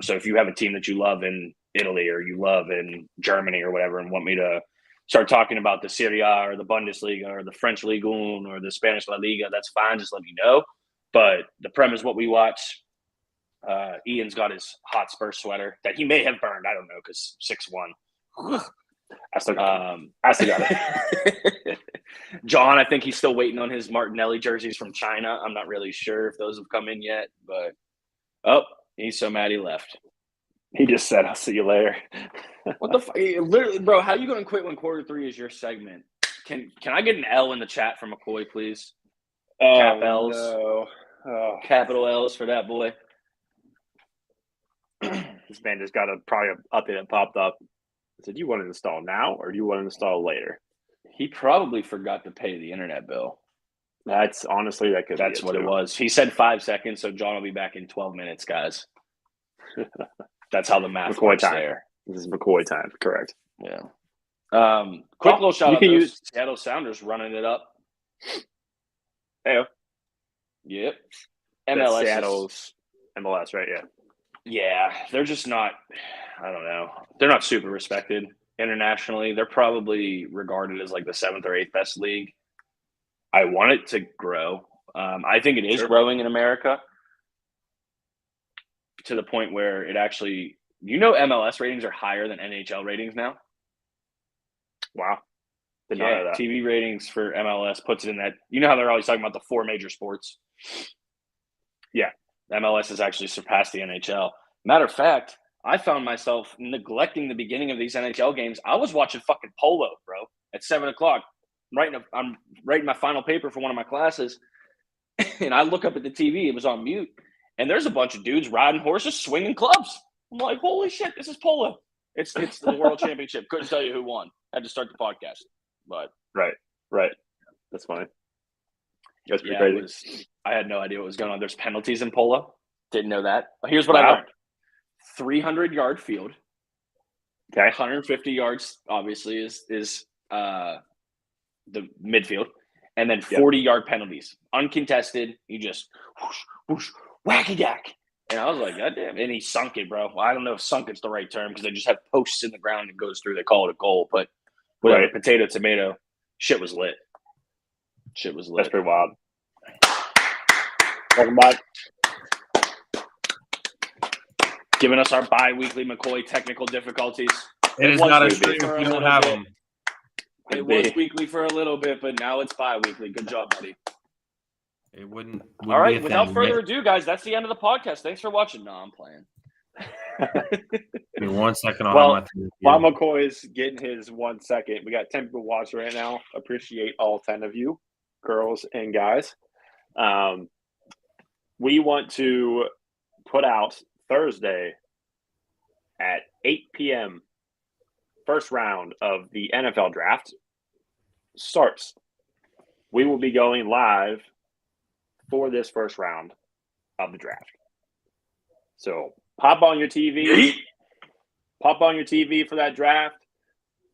So if you have a team that you love in Italy or you love in Germany or whatever and want me to start talking about the Serie A or the Bundesliga or the French Ligue 1 or the Spanish La Liga, that's fine. Just let me know. But the Prem is what we watch. Ian's got his Hotspur sweater that he may have burned. I don't know, because 6-1. I still got it. John, I think he's still waiting on his Martinelli jerseys from China. I'm not really sure if those have come in yet. But, He's so mad he left. He just said, "I'll see you later." What the fuck? Literally, bro, how are you going to quit when quarter 3 is your segment? Can I get an L in the chat from McCoy, please? Cap L's. No. Oh. Capital L's for that boy. This man just got probably an update that popped up. I said, "Do you want to install now or do you want to install later?" He probably forgot to pay the internet bill. That's honestly that could. That's what it was. He said 5 seconds, so John will be back in 12 minutes, guys. That's how the math McCoy works time. there. This is McCoy time, correct? Yeah. Quick little shout out to Seattle Sounders running it up. Hey, yep. MLS Seattle's MLS, right? Yeah. Yeah, they're just not. I don't know. They're not super respected internationally. They're probably regarded as like the 7th or 8th best league. I want it to grow. I think it is growing in America to the point where it actually, MLS ratings are higher than NHL ratings now. Wow. Yeah, TV ratings for MLS puts it in that. You know how they're always talking about the 4 major sports? Yeah, MLS has actually surpassed the NHL. Matter of fact, I found myself neglecting the beginning of these NHL games. I was watching fucking polo, bro, at 7 o'clock. I'm writing my final paper for one of my classes, and I look up at the TV. It was on mute, and there's a bunch of dudes riding horses, swinging clubs. I'm like, holy shit, this is polo. It's the World Championship. Couldn't tell you who won. Had to start the podcast, but right. That's funny. That's pretty crazy. I had no idea what was going on. There's penalties in polo. Didn't know that. Here's what I learned: 300-yard field. Okay. 150 yards obviously is the midfield, and then 40-yard penalties, uncontested. You just whoosh, whoosh, whack-a-dack. And I was like, God damn. And he sunk it, bro. Well, I don't know if sunk it's the right term because they just have posts in the ground and goes through. They call it a goal. But whatever, potato, tomato, shit was lit. That's pretty wild. Welcome back. Giving us our bi-weekly McCoy technical difficulties. It is not a stream if we don't have them. It was weekly for a little bit, but now it's bi-weekly. Good job, buddy. It wouldn't all right, without further ado, guys, that's the end of the podcast. Thanks for watching. No, I'm playing. Give me 1 second. While McCoy's getting his 1 second, we got 10 people watching right now. Appreciate all 10 of you, girls and guys. We want to put out Thursday at 8 p.m. first round of the NFL draft starts. We will be going live for this first round of the draft. So pop on your TV. Pop on your TV for that draft.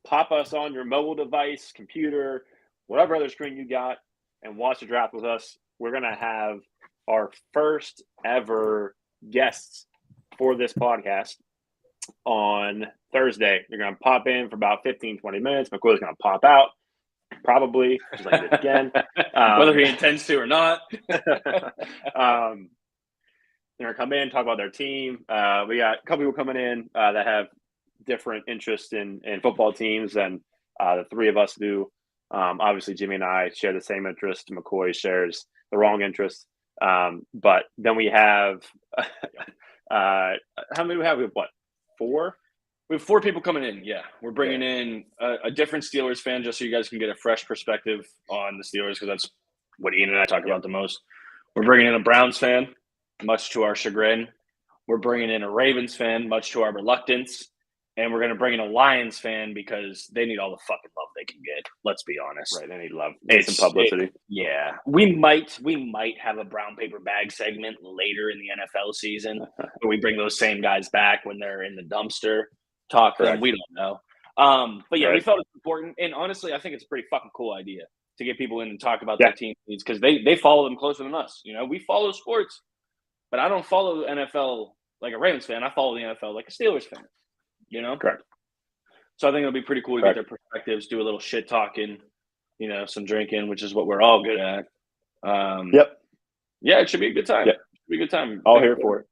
Pop us on your mobile device, computer, whatever other screen you got, and watch the draft with us. We're going to have our first ever guests for this podcast on Thursday. You're going to pop in for about 15, 20 minutes. McCoy's going to pop out, probably, just like he did again. Whether he intends to or not. They're going to come in, talk about their team. We got a couple people coming in that have different interests in football teams than the three of us do. Obviously, Jimmy and I share the same interest. McCoy shares the wrong interest. But then we have how many do we have? We have what? 4? We have 4 people coming in. Yeah, we're bringing in a different Steelers fan just so you guys can get a fresh perspective on the Steelers because that's what Ian and I talk about the most. We're bringing in a Browns fan, much to our chagrin. We're bringing in a Ravens fan, much to our reluctance. And we're going to bring in a Lions fan because they need all the fucking love they can get. Let's be honest. Right, they need love. They need some publicity. We might have a brown paper bag segment later in the NFL season where we bring those same guys back when they're in the dumpster. Talk to them. We don't know. But yeah, we felt it's important. And honestly, I think it's a pretty fucking cool idea to get people in and talk about their team needs because they follow them closer than us. You know, we follow sports, but I don't follow the NFL like a Ravens fan. I follow the NFL like a Steelers fan. You know? Correct. So I think it'll be pretty cool to get their perspectives, do a little shit talking, you know, some drinking, which is what we're all good at. Yeah, it should be a good time. It should be a good time. All here for it.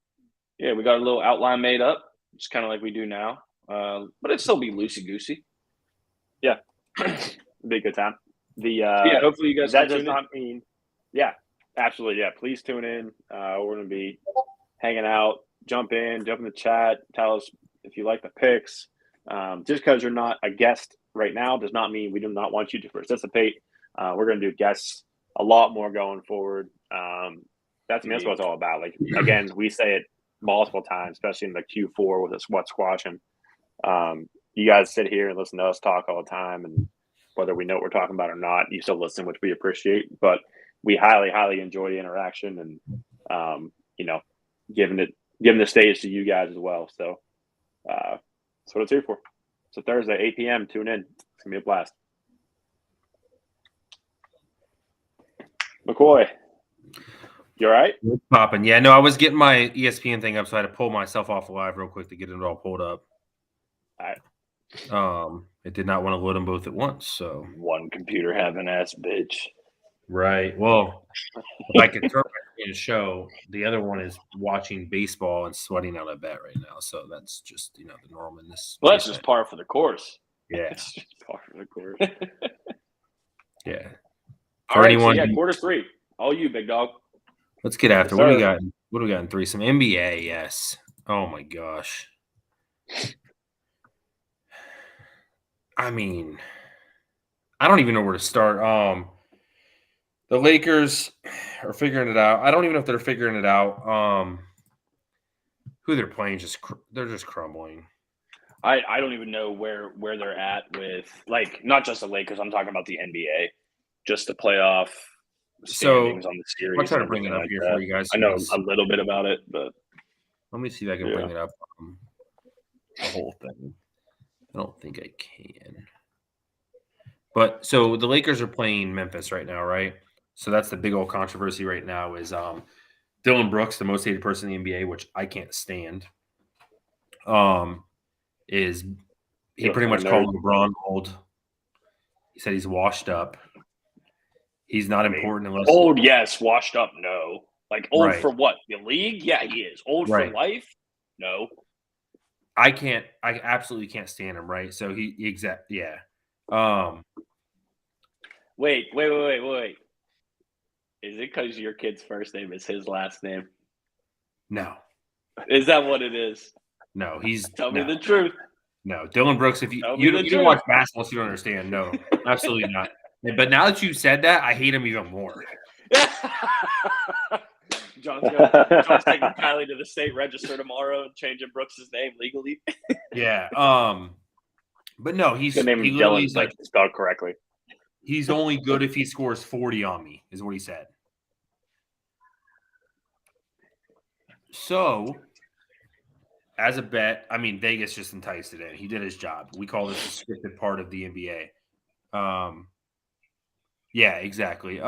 Yeah, we got a little outline made up, just kind of like we do now. But it'd still be loosey-goosey. Yeah. It'd be a good time. Hopefully you guys that does not mean absolutely. Yeah, please tune in. We're gonna be hanging out, jump in the chat. Tell us if you like the picks. Just because you're not a guest right now does not mean we do not want you to participate. We're going to do guests a lot more going forward. That's what it's all about. Like, again, we say it multiple times, especially in the Q4 with the Squatchin. You guys sit here and listen to us talk all the time, and whether we know what we're talking about or not, you still listen, which we appreciate. But we highly, highly enjoy the interaction and giving the stage to you guys as well. So that's what it's here for. So Thursday, 8 p.m. Tune in. It's gonna be a blast. McCoy, you all right? Popping. Yeah, no, I was getting my ESPN thing up, so I had to pull myself off live real quick to get it all pulled up. All right. It did not want to load them both at once, so one computer having ass bitch. Right. Well, if I could turn my show, the other one is watching baseball and sweating out of bed right now. So that's just the norm in this. Well, that's just par for the course. Yeah, it's just par for the course. Yeah. All right. So quarter 3. All you, big dog. Let's get after. What do we got? What do we got in 3? Some NBA. Yes. Oh my gosh. I mean, I don't even know where to start. The Lakers are figuring it out. I don't even know if they're figuring it out. Who they're playing, they're just crumbling. I don't even know where they're at with, like, not just the Lakers. I'm talking about the NBA, just the playoff standings on the series. I'll try to bring it up here for you guys. I know a little bit about it, but let me see if I can bring it up. The whole thing. I don't think I can. But so the Lakers are playing Memphis right now, right? So that's the big old controversy right now is Dylan Brooks, the most hated person in the NBA, which I can't stand. Is he pretty much called LeBron old? He said he's washed up. He's not important unless old. Yes, washed up. No, like old for what? The league? Yeah, he is old for life. No, I can't. I absolutely can't stand him. Right? So yeah. Wait. Is it because your kid's first name is his last name? No. Is that what it is? No, Tell me the truth. No, Dylan Brooks. If you don't watch basketball, so you don't understand. No, absolutely not. But now that you said that, I hate him even more. John's taking Kylie to the state register tomorrow and changing Brooks' name legally. Yeah. But no, he's like spelled correctly. He's only good if he scores 40 on me, is what he said. So, as a bet, I mean, Vegas just enticed it in. He did his job. We call this a scripted part of the NBA. Yeah, exactly.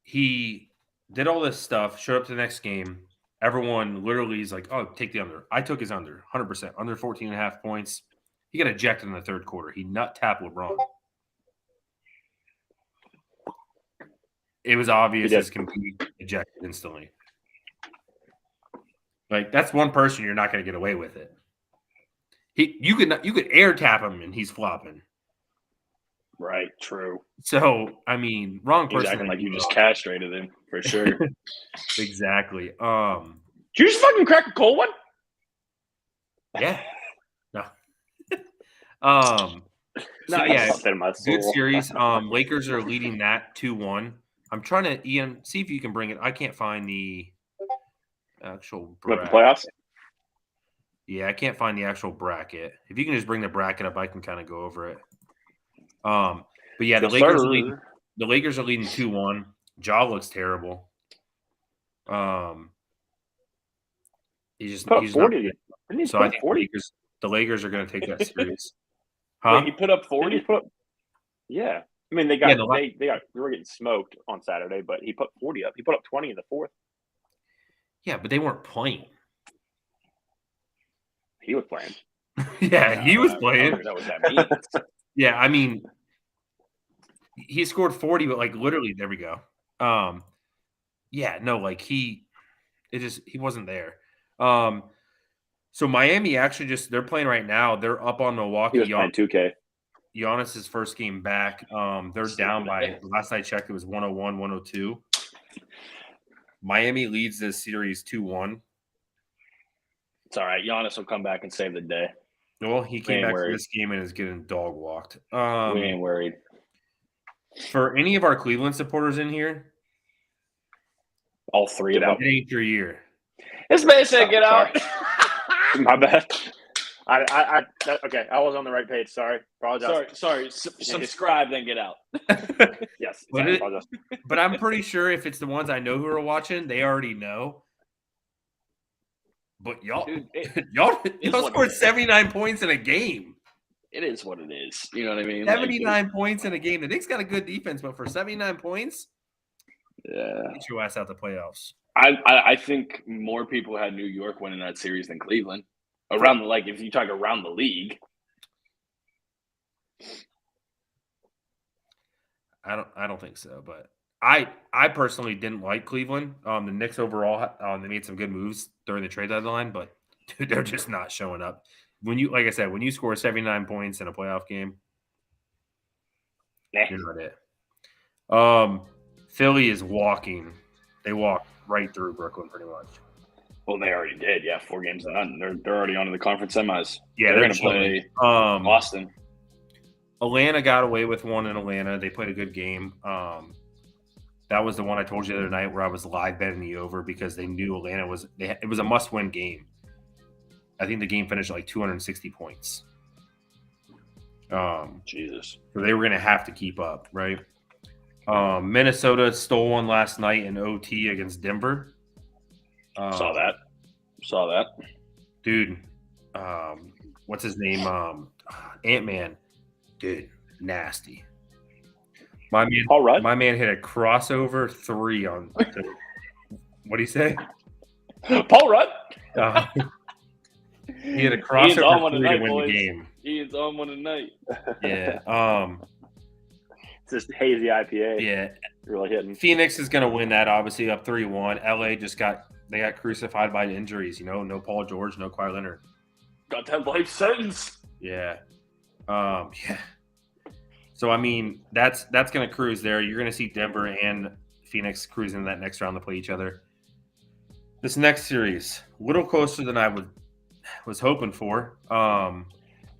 He did all this stuff, showed up to the next game. Everyone literally is like, oh, take the under. I took his under, 100%, under 14.5 points. He got ejected in the third quarter. He nut-tapped LeBron. It was obvious as can be ejected instantly. Like, that's one person you're not going to get away with it. You could air tap him and he's flopping. Right, true. So, I mean, wrong person. He's acting like you just castrated him, for sure. Exactly. Did you just fucking crack a cold one? Yeah. No. Good series. Lakers are leading that 2-1. I'm trying to, Ian, see if you can bring it. I can't find the actual bracket. The playoffs? Yeah, I can't find the actual bracket. If you can just bring the bracket up, I can kind of go over it. But yeah, the Lakers are leading 2-1. Ja looks terrible. He's not good. So I think the Lakers are going to take that series. Huh? Wait, he put up 40? Yeah. I mean, we were getting smoked on Saturday, but he put 40 up. He put up 20 in the fourth. Yeah, but they weren't playing. He was playing. Yeah, he was playing. I don't know what that means. Yeah, I mean, he scored 40, but like literally, there we go. Yeah, no, like he wasn't there. So Miami actually they're playing right now. They're up on Milwaukee. He was playing 2K. Giannis's first game back. They're down by, last I checked, it was 101-102. Miami leads this series 2-1. It's all right. Giannis will come back and save the day. Well, he came ain't back for worried. this game and is getting dog walked. We ain't worried. For any of our Cleveland supporters in here, All three of Get them. out. it ain't your year. This man said, "Get out." My bad. Okay, I was on the right page. Sorry. Apologize. sorry. Subscribe, then get out. Yes. But Sorry, it- apologize. But I'm pretty sure if it's the ones I know who are watching, they already know. But y'all, Dude, y'all what scored it is. 79 points in a game. It is what it is. You know what I mean? 79 points in a game. The Knicks got a good defense, but for 79 points, Yeah. get your ass out the playoffs. I think more people had New York winning that series than Cleveland. If you talk around the league. I don't think so, but I personally didn't like Cleveland. The Knicks overall, they made some good moves during the trade deadline, but dude, they're just not showing up. When you score 79 points in a playoff game, Nah. you're not it. Philly is walking. They walked right through Brooklyn pretty much. Well, they already did. Yeah, 4 games to none. They're already on to the conference semis. Yeah, they're going to play Boston. Atlanta got away with one in Atlanta. They played a good game. That was the one I told you the other night where I was live betting the over because they knew Atlanta it was a must-win game. I think the game finished like 260 points. Jesus. So they were going to have to keep up, right? Minnesota stole one last night in OT against Denver. Saw that. Dude, what's his name? Ant-Man. Dude, nasty. My man, Paul Rudd? My man hit a crossover 3 on. What do you say? Paul Rudd? He had a Ian's crossover on one 3 tonight, to win boys. the game. Ian's on one tonight. Yeah. It's just hazy IPA. Yeah. Really hitting. Phoenix is going to win that, obviously, up 3-1. LA they got crucified by injuries. No Paul George, no Kawhi Leonard. Got that life sentence. Yeah. Yeah. So, I mean, that's going to cruise there. You're going to see Denver and Phoenix cruising that next round to play each other. This next series, a little closer than I was hoping for.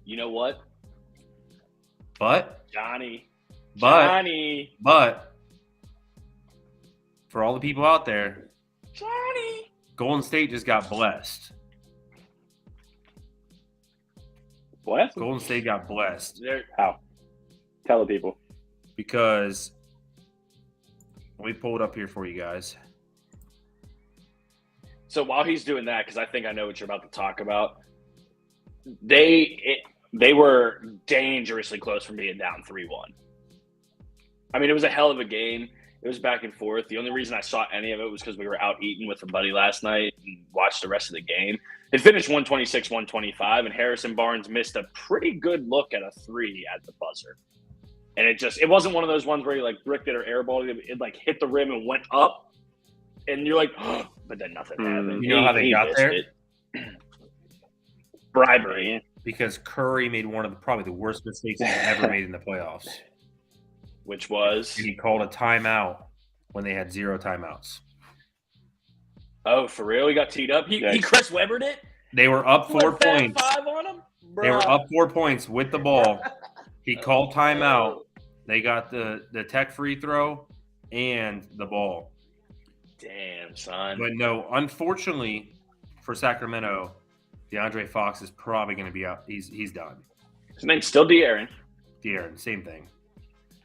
You know what? But Johnny. for all the people out there, Johnny. Golden State just got blessed. What? Golden State got blessed How? Tell the people. because let me pull it up here for you guys. So while he's doing that, because I think I know what you're about to talk about, they were dangerously close from being down 3-1. I mean, it was a hell of a game. It was back and forth. The only reason I saw any of it was because we were out eating with a buddy last night and watched the rest of the game. It finished 126-125, and Harrison Barnes missed a pretty good look at a 3 at the buzzer. And it wasn't one of those ones where you like bricked it or airballed it. It like hit the rim and went up. And you're like, oh, but then nothing happened. You know how they got missed there? it. Bribery. Because Curry made one of probably the worst mistakes he's ever made in the playoffs. Which was? He called a timeout when they had 0 timeouts. Oh, for real? He got teed up? He Chris Webbered it? They were up 4 Went Fab points. 5 on him? They were Bruh. up 4 points with the ball. He called timeout. They got the tech free throw and the ball. Damn, son. But no, unfortunately for Sacramento, DeAndre Fox is probably going to be out. He's done. His name's still De'Aaron. De'Aaron, same thing.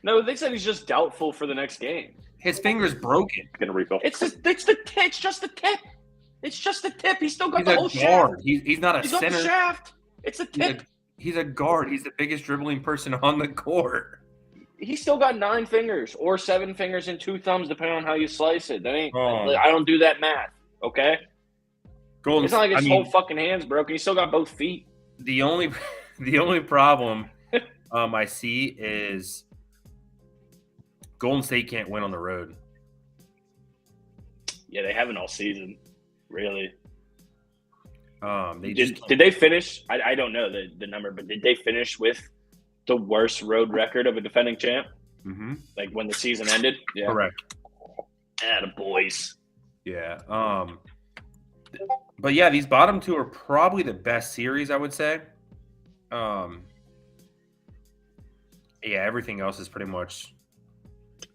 No, they said he's just doubtful for the next game. His finger's broken. Gonna refill. It's just the tip. It's just the tip. He's still got He's the a whole guard. shaft. He's not a He's got the center. shaft. It's a tip. He's a guard. He's the biggest dribbling person on the court. He's still got 9 fingers or 7 fingers and 2 thumbs, depending on how you slice it. That ain't. Oh. I don't do that math. Okay. Golden, It's not like his I mean, whole fucking hand's broken. He's still got both feet. the only problem I see is Golden State can't win on the road. Yeah, they haven't all season. Really. They Did they finish? I don't know the number, but did they finish with the worst road record of a defending champ? Mm-hmm. Like when the season ended? Yeah. Correct. Attaboys. Yeah. But yeah, these bottom two are probably the best series, I would say. Yeah, everything else is pretty much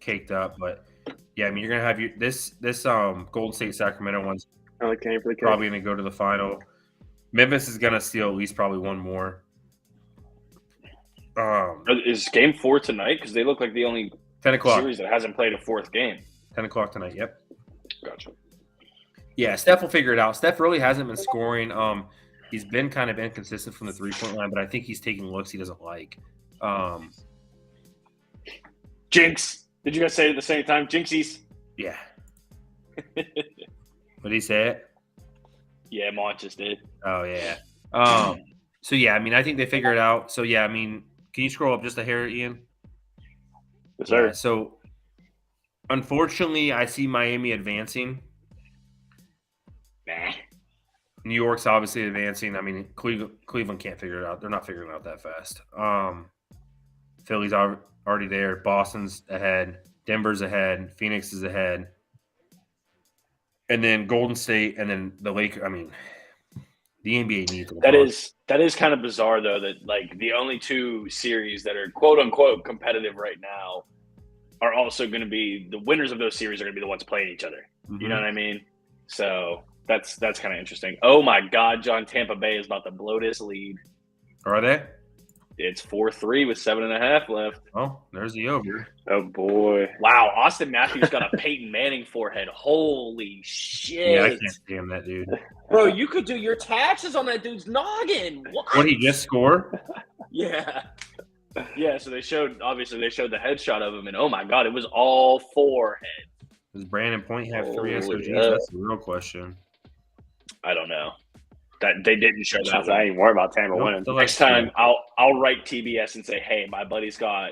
caked up. But yeah, I mean, you're gonna have this Golden State Sacramento one's Only came for the probably gonna go to the final. Memphis is gonna steal at least probably one more. Is Game 4 tonight? Because they look like the only 10 o'clock. series that hasn't played a fourth game. 10 o'clock tonight. Yep. Gotcha. Yeah, Steph will figure it out. Steph really hasn't been scoring. He's been kind of inconsistent from the 3-point line, but I think he's taking looks he doesn't like. Jinx. Did you guys say it at the same time? Jinxies. Yeah. What did he say it? Yeah, Mont just did. Oh yeah. So yeah, I mean, I think they figure it out. So yeah, I mean, can you scroll up just a hair, Ian? Yes, sir. Yeah, so unfortunately, I see Miami advancing. Nah. New York's obviously advancing. I mean, Cleveland can't figure it out. They're not figuring it out that fast. Philly's already there. Boston's ahead. Denver's ahead. Phoenix is ahead. And then Golden State, and then the Lakers. I mean, the NBA needs that is kind of bizarre though, that like the only two series that are quote unquote competitive right now are also going to be the winners of those series are going to be the ones playing each other. Mm-hmm. You know what I mean? So that's kind of interesting. Oh my God, John, Tampa Bay is about to blow this lead. Are they? It's 4-3 with 7.5 left. Oh, there's the over. Oh boy! Wow, Austin Matthews got a Peyton Manning forehead. Holy shit! Yeah, I can't stand that dude. Bro, you could do your taxes on that dude's noggin. What? He just score? Yeah. Yeah, so they showed the headshot of him, and oh my God, it was all forehead. Does Brandon Point have 3 SOGs? Yeah. That's the real question. I don't know. That they didn't show that. I ain't worried about Tampa winning. Next time, I'll write TBS and say, "Hey, my buddy's got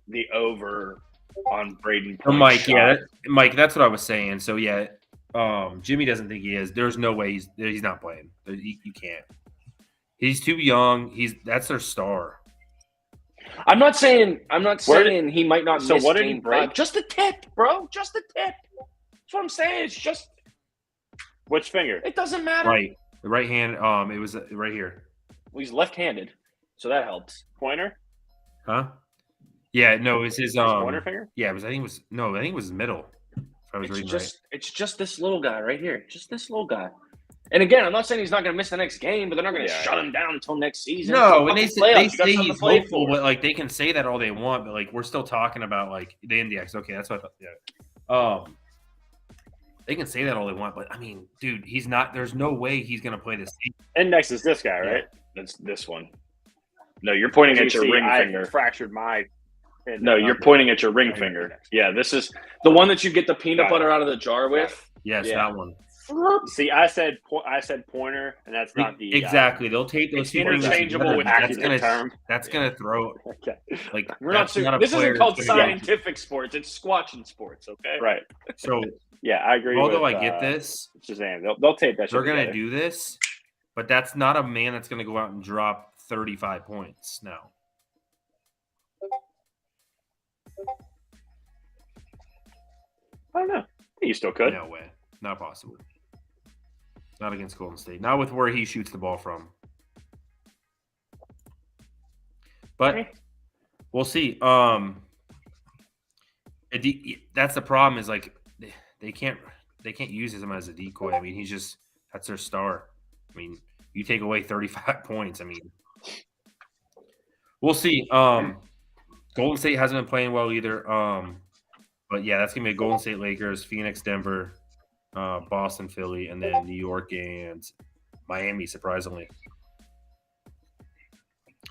the over on Braden Point." Mike, shot. yeah, Mike, that's what I was saying. So yeah, Jimmy doesn't think he is. There's no way he's not playing. You can't. He's too young. That's their star. I'm not saying he might not. So miss what did he game break? 5. Just a tip, bro. Just a tip. That's what I'm saying. It's just Which finger? it doesn't matter. Right, the right hand. It was right here. Well, he's left-handed, so that helps. Pointer? Huh? Yeah, no, it's his Pointer finger? Yeah, I think it was middle. If I was reading right. It's just this little guy right here. Just this little guy. And again, I'm not saying he's not going to miss the next game, but they're not going to shut him down until next season. No, and they say he's he's hopeful, but like they can say that all they want, but like we're still talking about like the index. Okay, that's what I thought. Yeah. They can say that all they want, but I mean, dude, he's not. There's no way he's going to play this season. Index is this guy, right? That's this one. No, you're pointing at your ring finger. I fractured my. No, you're pointing at your ring finger. Yeah, this is the one that you get the peanut butter out of the jar with. Yes, that one. See, I said pointer, and that's not the exactly. They'll take those two interchangeable with academic term. That's gonna throw. Okay. Like we're not. This isn't called scientific sports. It's Squatchin sports. Okay. Right. So yeah, I agree. Although I get this, Shazam, they'll tape that. They're gonna do this, but that's not a man that's gonna go out and drop 35 points now. I don't know. You still could. No way. Not possible. Not against Golden State. Not with where he shoots the ball from. But we'll see. That's the problem. Is like they can't use him as a decoy. I mean, that's their star. I mean, you take away 35 points. I mean, we'll see. Golden State hasn't been playing well either. But yeah, that's gonna be a Golden State, Lakers, Phoenix, Denver, Boston, Philly, and then New York and Miami. Surprisingly,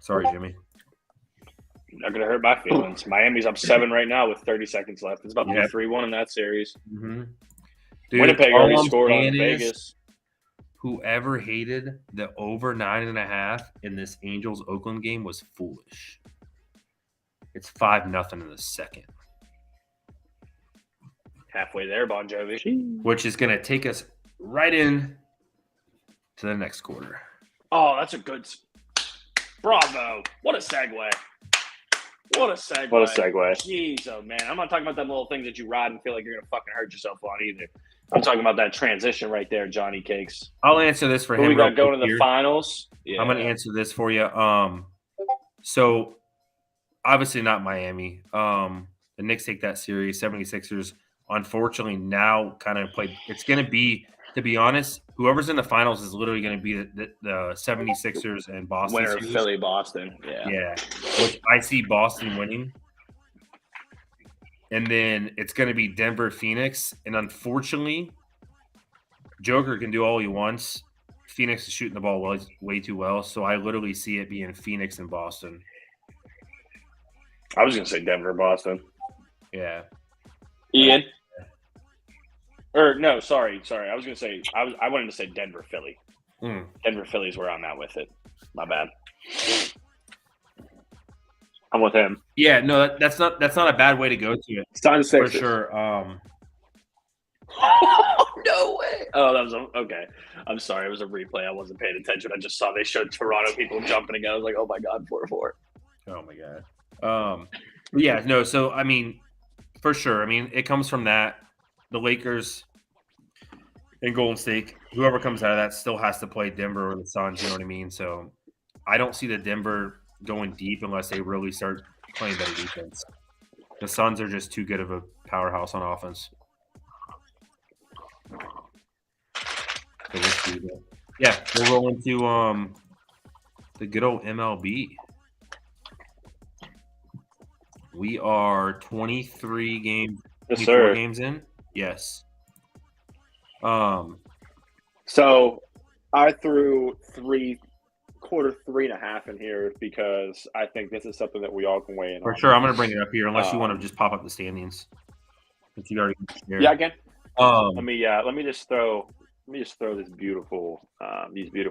sorry, Jimmy. Not gonna hurt my feelings. Miami's up 7 right now with 30 seconds left. It's about to be 3-1 in that series. Mm-hmm. Dude, Winnipeg already scored on Vegas. Whoever hated the over 9.5 in this Angels Oakland game was foolish. It's 5-0 in the second. Halfway there, Bon Jovi. Which is going to take us right in to the next quarter. Oh, that's a good – bravo. What a segue. What a segue. What a segue. Jeez, oh, man. I'm not talking about them little things that you ride and feel like you're going to fucking hurt yourself on either. I'm talking about that transition right there, Johnny Cakes. I'll answer this for Who him. we got real going quick to the here. finals? Yeah. I'm going to answer this for you. So obviously not Miami. The Knicks take that series. 76ers, unfortunately, now kind of play. It's going to be, to be honest, whoever's in the finals is literally going to be the 76ers and Boston Winner of series. Philly, Boston. Yeah, which I see Boston winning. And then it's going to be Denver, Phoenix. And unfortunately, Joker can do all he wants. Phoenix is shooting the ball way too well. So I literally see it being Phoenix and Boston. I was going to say Denver, Boston. Yeah. Ian? Or no, sorry. I was going to say I wanted to say Denver, Philly. Denver, Philly is where I'm at with it. My bad. I'm with him. Yeah, no, that's not a bad way to go to it. Suns For Sixers. sure. No way. Oh, that was okay. I'm sorry. It was a replay. I wasn't paying attention. I just saw they showed Toronto people jumping again. I was like, oh my God, 4-4. Oh my God. Yeah, no, so I mean, for sure. I mean, it comes from that. The Lakers and Golden State, whoever comes out of that still has to play Denver or the Suns, you know what I mean? So I don't see the Denver going deep unless they really start playing better defense. The Suns are just too good of a powerhouse on offense. So yeah, we're rolling to the good old MLB. We are 23 games, Yes, 24 sir. games in. Yes. So I threw 3.5 in here because I think this is something that we all can weigh in For on. sure, I'm going to bring it up here unless you want to just pop up the standings. Since you already shared. Yeah, again. Um, Let me just throw these beautiful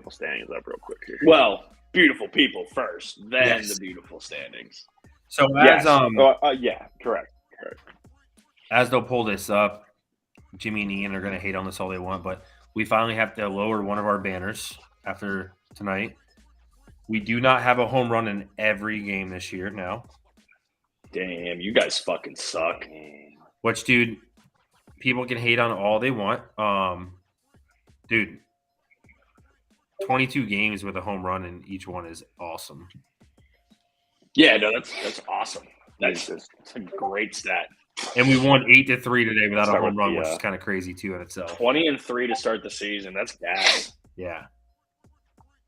standings up real quick here. Well, beautiful people first, then Yes. the beautiful standings. So as yeah, correct. As they'll pull this up, Jimmy and Ian are going to hate on this all they want, but we finally have to lower one of our banners after tonight. We do not have a home run in every game this year now. Damn, you guys fucking suck. Which, dude, people can hate on all they want. Dude, 22 games with a home run in each one is awesome. Yeah, no, that's awesome. That's a great stat. And we won 8-3 today without a Start home with run, the, which is kind of crazy too in itself. 20-3 to start the season. That's gas. Yeah.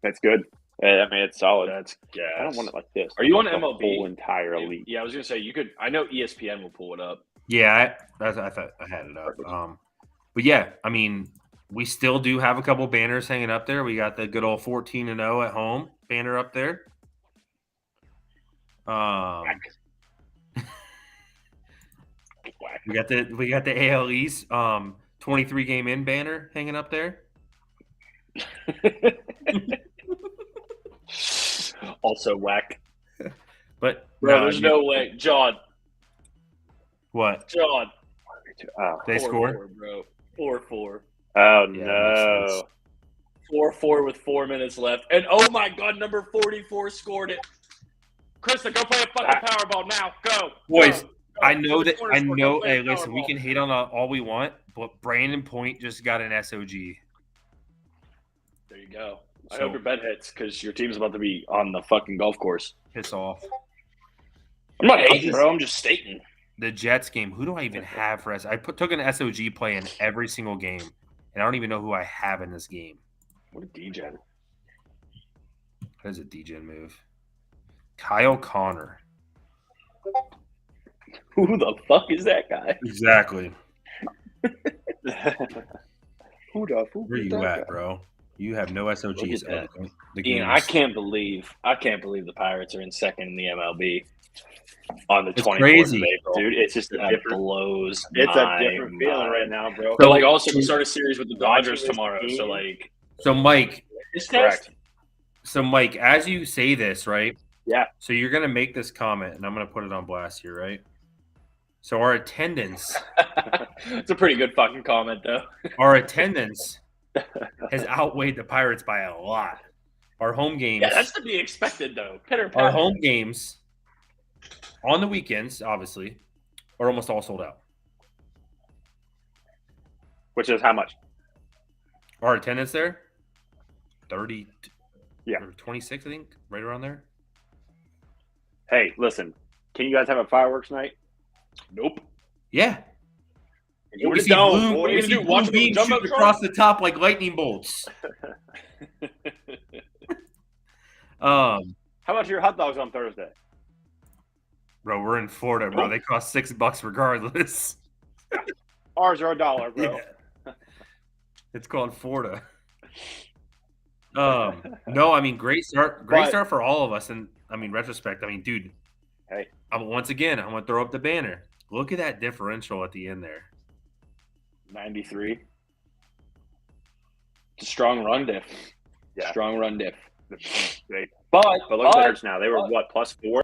That's good. I mean, it's solid. That's gas. I don't want it like this. Are you on The MLB? whole entire league. Yeah, I was gonna say you could. I know ESPN will pull it up. Yeah, I thought I had it up. But yeah, I mean, we still do have a couple banners hanging up there. We got the good old 14-0 at home banner up there. We got the AL East 23 game in banner hanging up there. Also whack. But Bro, there's no way. John. What? John. Oh, They 4-4, score? bro. 4-4. oh Yeah, no. 4-4 with 4 minutes left. And oh my God, number 44 scored it. Krista, go play a fucking Powerball now. Go. Boys, Go. I know that. Corner I score, know. go play Hey, a listen, we Powerball. can hate on all we want, but Brandon Point just got an SOG. There you go. I So- hope your bet hits because your team's about to be on the fucking golf course. Piss off. I'm not hating, bro. I'm just stating. The Jets game. Who do I even have for us? I took an SOG play in every single game, and I don't even know who I have in this game. What a DJ. That is a DJ move. Kyle Connor. Who the fuck is that guy? Exactly. Who the fuck Where is you that at, guy? bro? You have no SOGs. Look at The Ian, games. I can't believe the Pirates are in second in the MLB on the It's 24th crazy. of April. Dude, it's just a That different. blows. It's my a different feeling mind. right now, bro. But like, also we start a series with the Dodgers Watching this tomorrow. So team. like, So, Mike. it's Correct. So, Mike, as you say this, right? Yeah. So you're gonna make this comment, and I'm gonna put it on blast here, right? So our attendance, It's a pretty good fucking comment, though. has outweighed the Pirates by a lot. Our home games, Yeah, that's to be expected, though. Pitter our patter. home games on the weekends, obviously, are almost all sold out. Which is how much? Our attendance there, 30, Yeah. or 26, I think, right around there. Hey, listen. Can you guys have a fireworks night? Nope. Yeah. You We would see don't, blue, boy. we see do? blue Watch it with beams the shoot Jumbotron? across the top like lightning bolts. How much are your hot dogs on Thursday? Bro, we're in Florida, bro. Nope. They cost $6 regardless. Ours are $1, bro. Yeah. It's called Florida. No, I mean, great start for all of us. And I mean, retrospect, I mean, dude, Hey, once again, I'm gonna throw up the banner. Look at that differential at the end there. 93. It's a strong run diff. Yeah. Strong run diff. Great. But But look at the Hurts now. They were what, +4?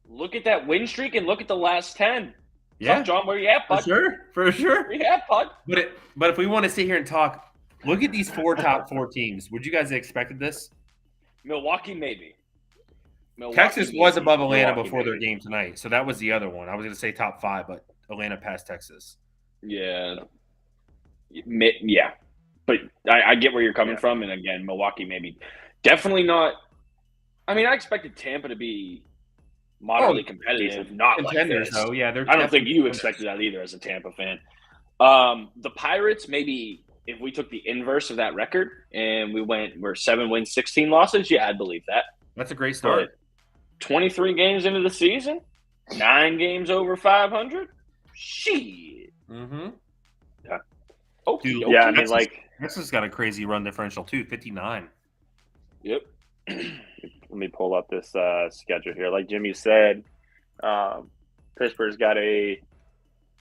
look at that win streak and look at the last 10. Yeah, What's up, John? Where you at, bud? for sure. Where you at, bud? But if we want to sit here and talk, look at these top four teams. Would you guys have expected this? Milwaukee, maybe. Texas was above Atlanta Milwaukee, before their maybe. game tonight, so that was the other one. I was going to say top 5, but Atlanta passed Texas. Yeah. Yeah. But I get where you're coming from. And again, Milwaukee maybe. Definitely not. I mean, I expected Tampa to be moderately competitive, not like Contenders, this. though. Yeah, they're I don't think definitely you contenders. expected that either as a Tampa fan. The Pirates, maybe if we took the inverse of that record and we're 7 wins, 16 losses, yeah, I'd believe that. That's a great start. 23 games into the season, 9 games over 500. Shit. Mm-hmm. Okay. Dude, Yeah, I mean, like, Texas got a crazy run differential too, 59. Yep. let me pull up this schedule here. Like Jimmy said, Pittsburgh's got a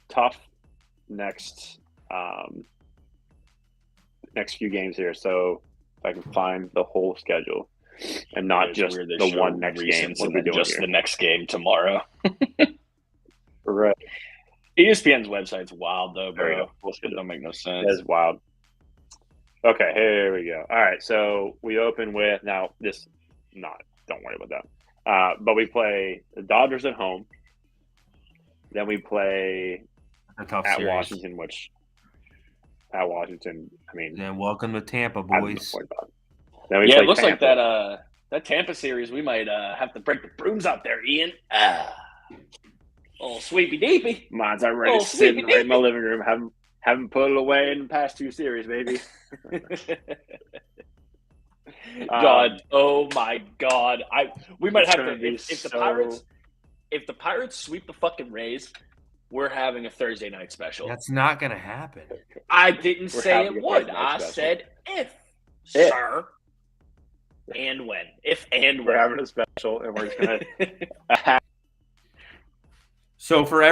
tough next few games here. So if I can find the whole schedule and not It's just weird they the show one next game, recent what and we're then doing just here. the next game tomorrow. Right. ESPN's website's wild though, There we bro. go. It don't make no sense. That's wild. Okay, here we go. All right, so we open with don't worry about that. But we play the Dodgers at home. Then we play A tough at series. Washington, I mean, Then welcome to Tampa, I'm not boys. worried about it. Then we Yeah, play it looks like Tampa. that Tampa series. We might have to break the brooms out there, Ian. Oh, sweepy deepy. Mine's already Oh, sitting right in my sweepy-deepy. living room. Haven't put it away in the past 2 series, baby. God, oh my God! We might It's have gonna to be if the Pirates sweep the fucking Rays, we're having a Thursday night special. That's not going to happen. I didn't We're say having it a would. Thursday night I special. said if, If. sir, and when. If and We're when. having a special, and we're just gonna So for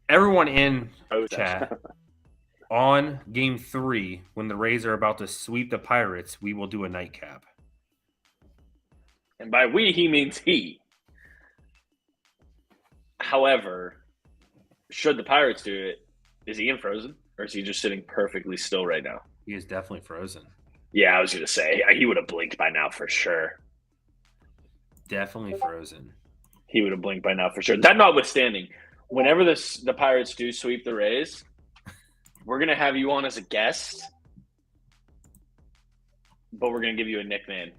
everyone in chat, on game 3, when the Rays are about to sweep the Pirates, we will do a nightcap. And by we, he means he. However, should the Pirates do it, is Ian frozen? Or is he just sitting perfectly still right now? He is definitely frozen. Yeah, I was going to say, he would have blinked by now for sure. Definitely frozen. He would have blinked by now for sure. That notwithstanding, whenever the Pirates do sweep the Rays, we're going to have you on as a guest, but we're going to give you a nickname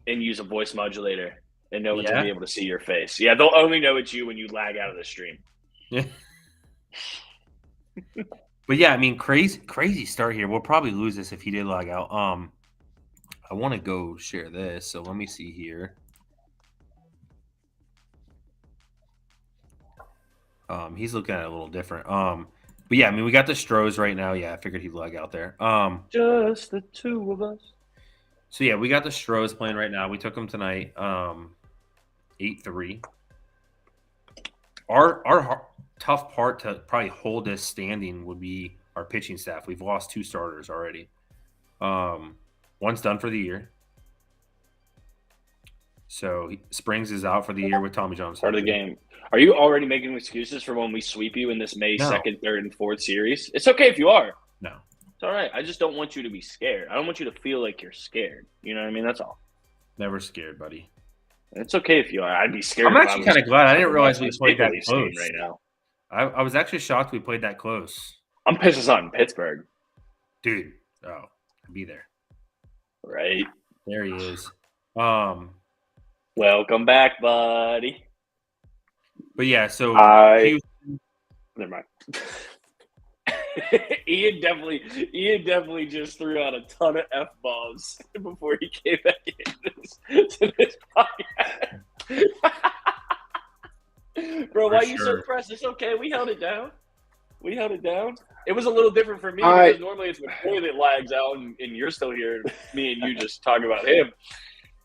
and use a voice modulator, and no one's going to be able to see your face. Yeah, they'll only know it's you when you lag out of the stream. Yeah. But yeah, I mean, crazy start here. We'll probably lose this if he did log out. I want to go share this, so let me see here. He's looking at it a little different. But yeah, I mean, we got the Stros right now. Yeah, I figured he'd log out there. Just the two of us. So yeah, we got the Stros playing right now. We took them tonight, 8-3. Our tough part to probably hold this standing would be our pitching staff. We've lost 2 starters already. One's done for the year. So Springs is out for the year with Tommy John. Part of the game. Are you already making excuses for when we sweep you in this May No. 2nd, 3rd, and 4th series? It's okay if you are. No. It's all right. I just don't want you to be scared. I don't want you to feel like you're scared. You know what I mean? That's all. Never scared, buddy. It's okay if you are. I'd be scared. I'm if I actually was kind of glad. I didn't realize we watching this played that Maple Leafs game close. right now. I was actually shocked we played that close. I'm pissed it's not in Pittsburgh. Dude. Oh, I'll be there. Right. There he is. Welcome back, buddy. But yeah, so Never mind. Ian definitely just threw out a ton of F-bombs before he came back to this podcast. Bro, why are you so pressed? It's okay. We held it down. It was a little different for me because normally it's McCoy that lags out and you're still here, me and you just talking about him.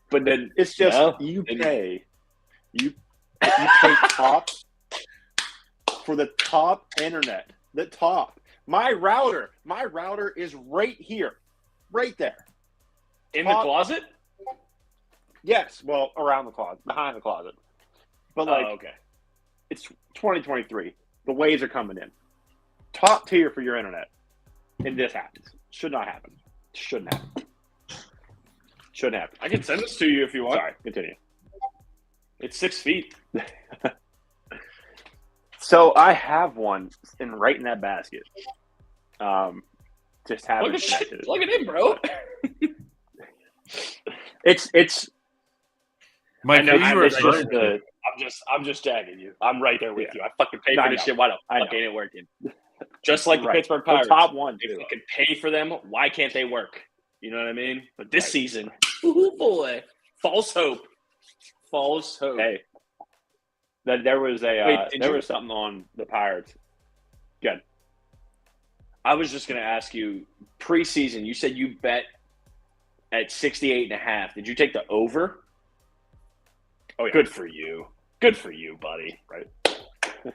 But then it's just you pay top for the top internet. The top. My router is right here. Right there. In the closet? Yes. Well, around the closet. Behind the closet. But okay. It's 2023. The waves are coming in. Top tier for your internet. And this happens. Should not happen. Shouldn't happen. Shouldn't happen. I can send this to you if you want. Sorry, continue. It's 6 feet. So I have one right in that basket. Just haven't connected it. Plug it in, bro. It's Mike, I know, I'm just jagging you. I'm right there with you. I fucking pay for this shit. Why the fuck ain't it working? Just like the Pittsburgh Pirates. The top one. If they can pay for them, why can't they work? You know what I mean? But this season, oh boy, false hope. Hey, there was was something on the Pirates. Good. I was just going to ask you, preseason, you said you bet at 68.5. Did you take the over? Oh, yeah. Good for you. Good for you, buddy. Right.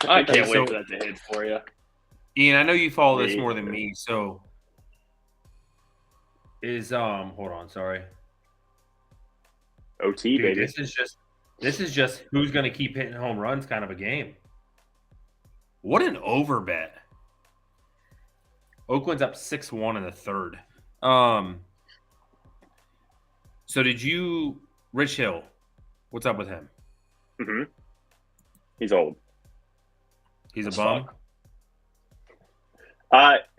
I can't wait for that to hit for you. Ian, I know you follow this more than me, so hold on, sorry. OT, Dude, baby. This is just who's going to keep hitting home runs kind of a game. What an over bet. Oakland's up 6-1 in the third. So did you – Rich Hill, what's up with him? Mm-hmm. He's old. He's a bum?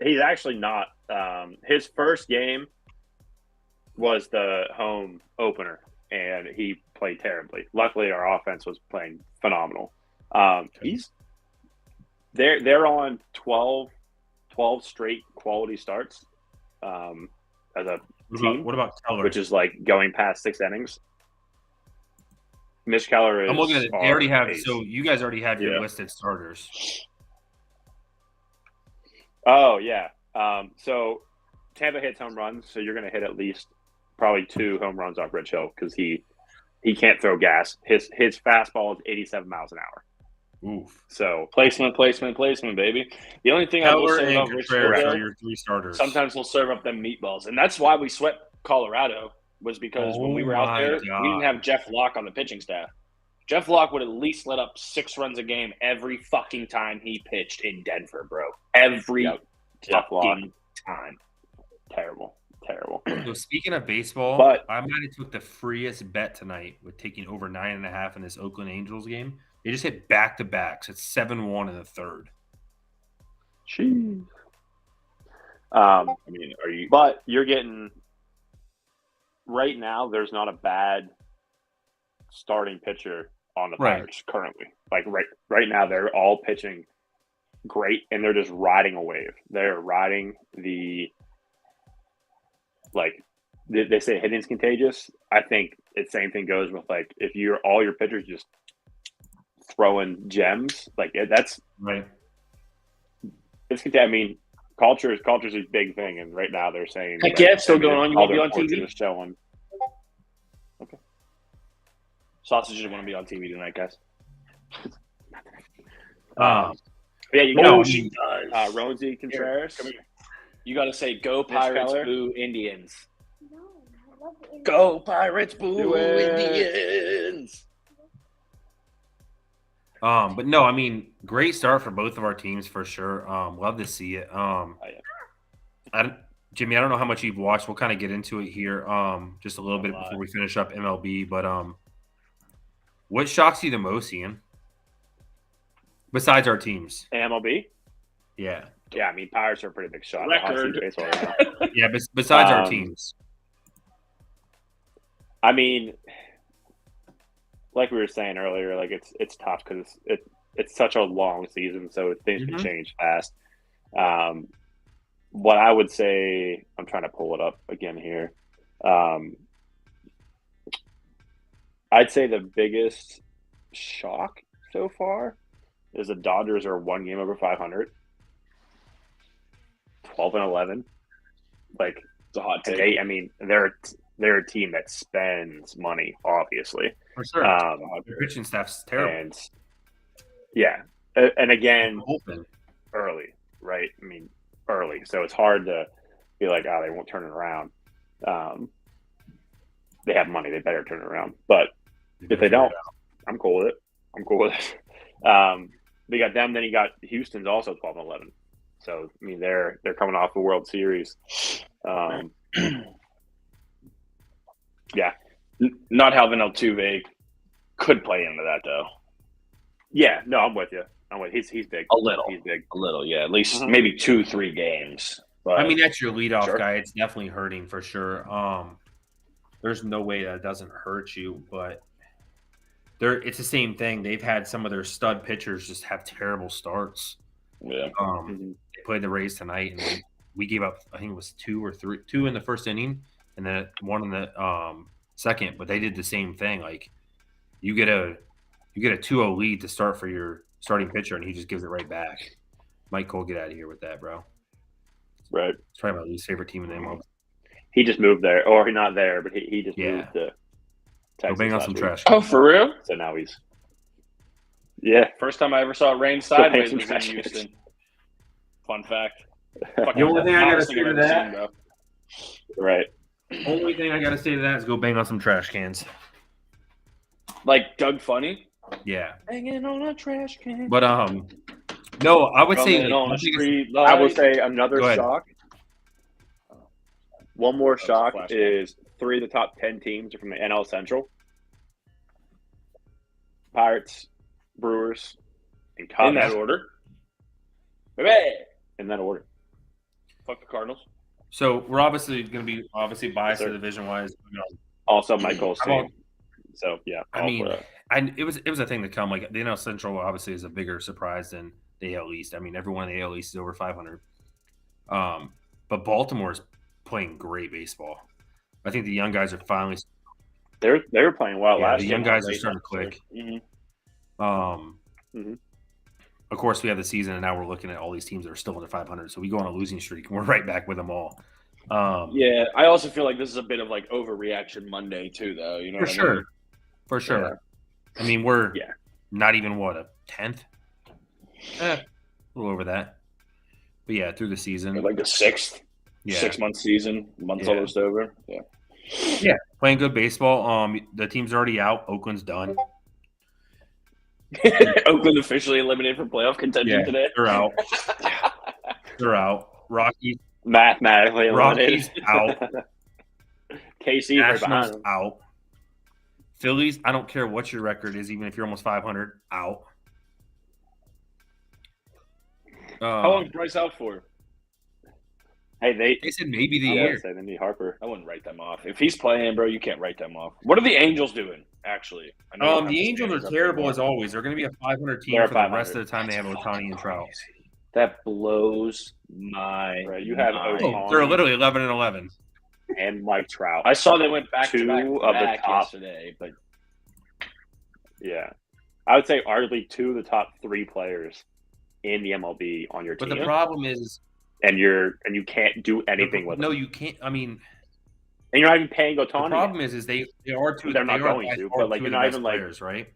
He's actually not. His first game was the home opener, and he played terribly. Luckily, our offense was playing phenomenal. They're on 12 straight quality starts as a team. What about Keller? Which is like going past 6 innings. Mitch Keller is. I'm looking at it. They already have. So you guys already have your listed starters. Oh yeah. So Tampa hits home runs, so you're going to hit at least probably 2 home runs off Rich Hill because he can't throw gas. His fastball is 87 miles an hour. Oof. So placement, baby. The only thing I will say about Rich Hill are your 3 starters. Sometimes we'll serve up them meatballs, and that's why we swept Colorado. Was because when we were out there, we didn't have Jeff Locke on the pitching staff. Jeff Locke would at least let up 6 runs a game every fucking time he pitched in Denver, bro. Every fucking time. Terrible. So speaking of baseball, but I might have took the freest bet tonight with taking over 9.5 in this Oakland Angels game. They just hit back-to-backs. It's 7-1 in the third. Jeez. Are you? But you're getting right now. There's not a bad starting pitcher on the Pirates currently. Like right now, they're all pitching great, and they're just riding a wave. They're riding the they say hitting's contagious. I think the same thing goes with if all your pitchers just throwing gems that's right. It's culture's a big thing, and right now they're saying heck yeah, it's still going on. You want to be on TV? Showing. Okay. Sausages want to be on TV tonight, guys. Yeah, you got Rosie Contreras. Come here. You got to say, "Go Pirates, boo Indians." Go Pirates, boo Indians. But no, great start for both of our teams for sure. Love to see it. Jimmy, I don't know how much you've watched. We'll kind of get into it here just a little bit before we finish up MLB. But what shocks you the most, Ian? Besides our teams. MLB? Yeah. Yeah, I mean, Pirates are a pretty big shot. The hot seat Record. baseball right now. Yeah, besides our teams. I mean, like we were saying earlier, like it's tough because it's such a long season, so things can change fast. What I would say, I'm trying to pull it up again here. I'd say the biggest shock so far is the Dodgers are 1 game over 500, 12-11. Like, it's a hot take. They're a team that spends money, obviously. For sure. Their pitching staff's terrible. And yeah, and again, early, right? I mean, early, so it's hard to be like, oh, they won't turn it around. They have money; they better turn it around. But if they don't, I'm cool with it. They got them. Then you got Houston's also 12-11. So I mean, they're coming off the World Series. Yeah, not having Altuve could play into that though. Yeah, no, I'm with you. He's big. A little. He's big. A little, yeah. At least maybe 2-3 games. But I mean, that's your leadoff guy. It's definitely hurting for sure. There's no way that doesn't hurt you, but it's the same thing. They've had some of their stud pitchers just have terrible starts. Yeah. They played the Rays tonight, and we gave up, I think it was 2 in the first inning, and then 1 in the second. But they did the same thing. Like, you get a 2-0 lead to start for your starting pitcher, and he just gives it right back. Mike Cole, get out of here with that, bro. Right. It's probably my least favorite team in the MLB. He just moved there, or he's not there, but he just moved to Texas. Go bang on some trash. Oh, for real? So now he's First time I ever saw it rain sideways was in Houston. Fun fact. The only thing I gotta say to that, bro. Right. Only thing I gotta say to that is go bang on some trash cans. Like Doug Funny? Yeah. Banging on a trash can. But no, I would say I will say another shock. One more shock is 3 of the top 10 teams are from the NL Central. Pirates, Brewers, and Cubs. In that order. In that order. Fuck the Cardinals. So we're obviously going to be biased to division-wise. Also, Michael's team. So yeah, I mean, it was a thing to come. Like, the NL Central obviously is a bigger surprise than the AL East. I mean, everyone in the AL East is over 500. But Baltimore's playing great baseball. I think the young guys are finally. They were playing well last year. The young guys are starting to click. Of course, we have the season, and now we're looking at all these teams that are still under 500. So we go on a losing streak, and we're right back with them all. Yeah, I also feel like this is a bit of like overreaction Monday too, though. You know, for sure. Yeah. I mean, we're not even a 10th, a little over that. But yeah, through the season, like the 6th, 6-month season, month's almost over. Yeah, playing good baseball. The team's already out. Oakland's done. Oakland officially eliminated from playoff contention today. They're out. They're out. Rockies mathematically eliminated. Rockies out. KC Nationals out. Phillies, I don't care what your record is, even if you're almost 500, out. How long is Bryce out for? Hey, they said maybe the year. They need Harper. I wouldn't write them off. If he's playing, bro, you can't write them off. What are the Angels doing, actually? The Angels are terrible as always. They're going to be a 500 team for the rest of the time they have Ohtani and Trout. That blows my mind. You have Ohtani. They're literally 11-11. And Mike Trout. I saw they went back to back of the top yesterday, but yeah, I would say arguably 2 of the top 3 players in the MLB on your team. But the problem is, and you can't do anything with them. No, you can't. I mean, and you're not even paying Ohtani. The problem is they are 2. They're not going to, but like you're not even players, right?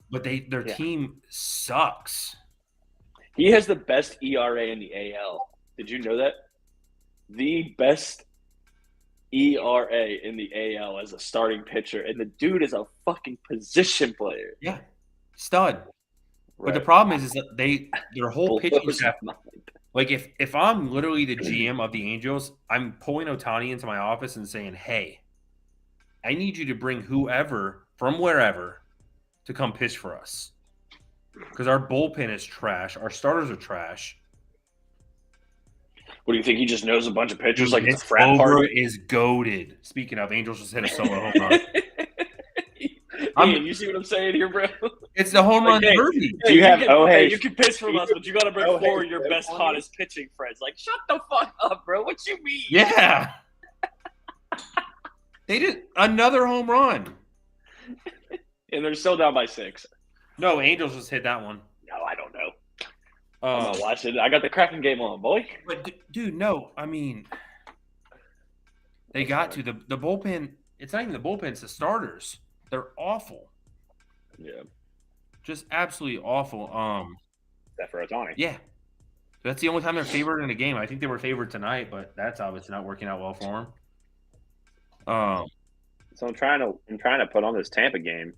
But their team sucks. He has the best ERA in the AL. Did you know that? The best ERA in the AL as a starting pitcher, and the dude is a fucking position player. Yeah, stud. Right. But the problem is that their whole pitching staff. Like if I'm literally the GM of the Angels, I'm pulling Ohtani into my office and saying, "Hey, I need you to bring whoever from wherever to come pitch for us, because our bullpen is trash, our starters are trash, What do you think? He just knows a bunch of pitchers Dude, like it's a this frat over party? is goaded. Speaking of, Angels just hit a solo home run. Ian, you see what I'm saying here, bro? It's the home run Like, hey, derby. Do you have you can pitch from us, but you got to bring four of your best, hottest pitching friends. Like, shut the fuck up, bro. What you mean? Yeah. They did another home run. And they're still down by 6. No, Angels just hit that one. No, I don't know. I'm not watching. I got the Kraken game on, boy. But dude, no, I mean, they got to the bullpen. It's not even the bullpen; it's the starters. They're awful. Yeah, just absolutely awful. Except for Ohtani. Yeah, that's the only time they're favored in a game. I think they were favored tonight, but that's obviously not working out well for them. So I'm trying to put on this Tampa game.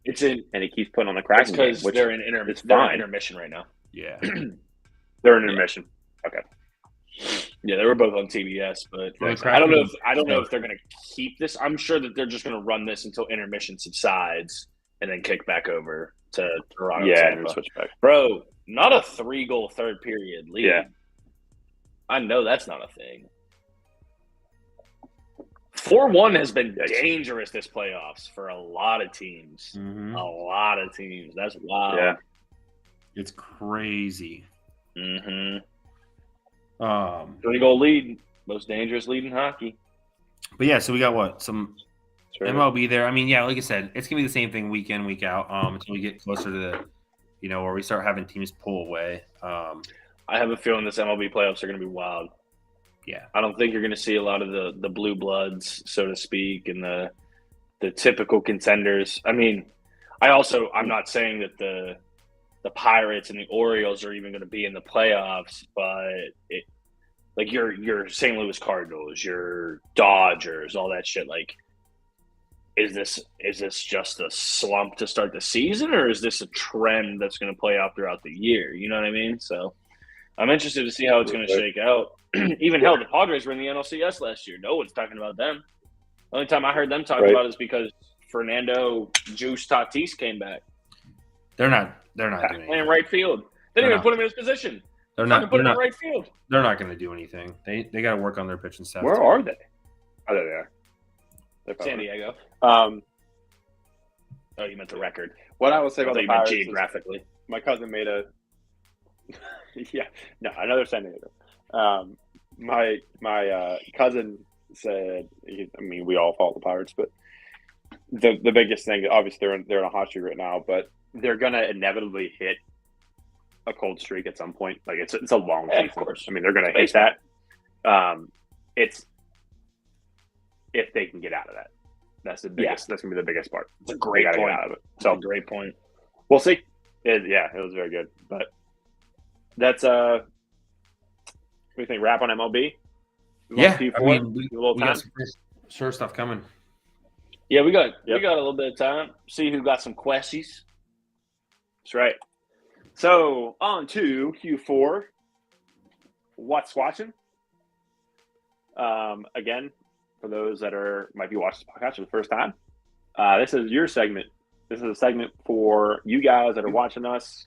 it's in. And he keeps putting on the Kraken game, Because which they're in intermission right now. Yeah, they're in intermission. Okay. Yeah, they were both on TBS, but Well, the I don't know. Kraken- If they're going to keep this. I'm sure that they're just going to run this until intermission subsides and then kick back over to Toronto. Yeah, Tampa. and switch back. Bro, not a 3-goal third period lead. Yeah. I know that's not a thing. 4-1 has been dangerous this playoffs for a lot of teams. Mhm. A lot of teams. That's wild. Yeah. It's crazy. Mm-hmm. 3 goal lead. Most dangerous lead in hockey. But yeah, so we got what some Sure. MLB there. I mean, yeah, like I said, it's gonna be the same thing week in, week out. Until we get closer to the, where we start having teams pull away. I have a feeling this MLB playoffs are going to be wild. Yeah, I don't think you're going to see a lot of the blue bloods, so to speak, and the typical contenders. I mean, I'm not saying that the Pirates and the Orioles are even going to be in the playoffs, but like your St. Louis Cardinals, your Dodgers, all that shit. Like, is this just a slump to start the season, or is this a trend that's going to play out throughout the year? You know what I mean? So I'm interested to see how it's going to shake out. Even hell, the Padres were in the NLCS last year. No one's talking about them. The only time I heard them talk about it is because Fernando Juice Tatis came back. they're not doing anything. Playing right field. They didn't even put him in his position. They're Fucking not. put They're him not. in right field. They're not going to do anything. They got to work on their pitching staff. Where too. are they? Oh, there they are. They're San probably- Diego. Oh, you meant the record. What I will say I about thought the you meant Pirates is geographically. my cousin made a another San Diego. My cousin said, we all follow the Pirates, but the biggest thing, obviously they're in a hot streak right now, but they're gonna inevitably hit a cold streak at some point. Like it's a long Yeah, of season. course. I mean, they're gonna hit that. It's if they can get out of that. That's the biggest. That's gonna be the biggest part. It's a great They gotta point. get out of it. That's a So great point. we'll see. It was very good, but that's what do you think? Wrap on MLB? Yeah, Q4? I mean, A little we got time? some sure stuff coming. Yeah, we got a Yep. little bit of time. See who got some questies. That's right. So on to Q4. What's watching? Again, for those that might be watching this podcast for the first time, this is your segment. This is a segment for you guys that are watching us.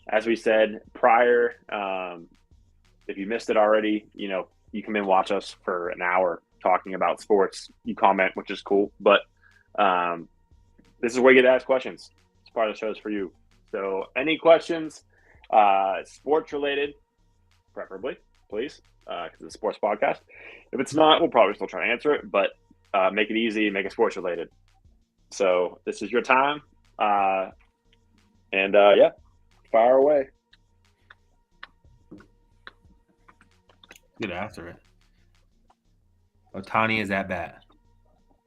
As we said prior, if you missed it already, you come in and watch us for an hour talking about sports. You comment, which is cool. But this is where you get to ask questions. It's part of the show is for you. So any questions, sports related, preferably, please, because it's a sports podcast. If it's not, we'll probably still try to answer it, but make it easy, make it sports related. So this is your time. Fire away. Get after it. Ohtani is at bat.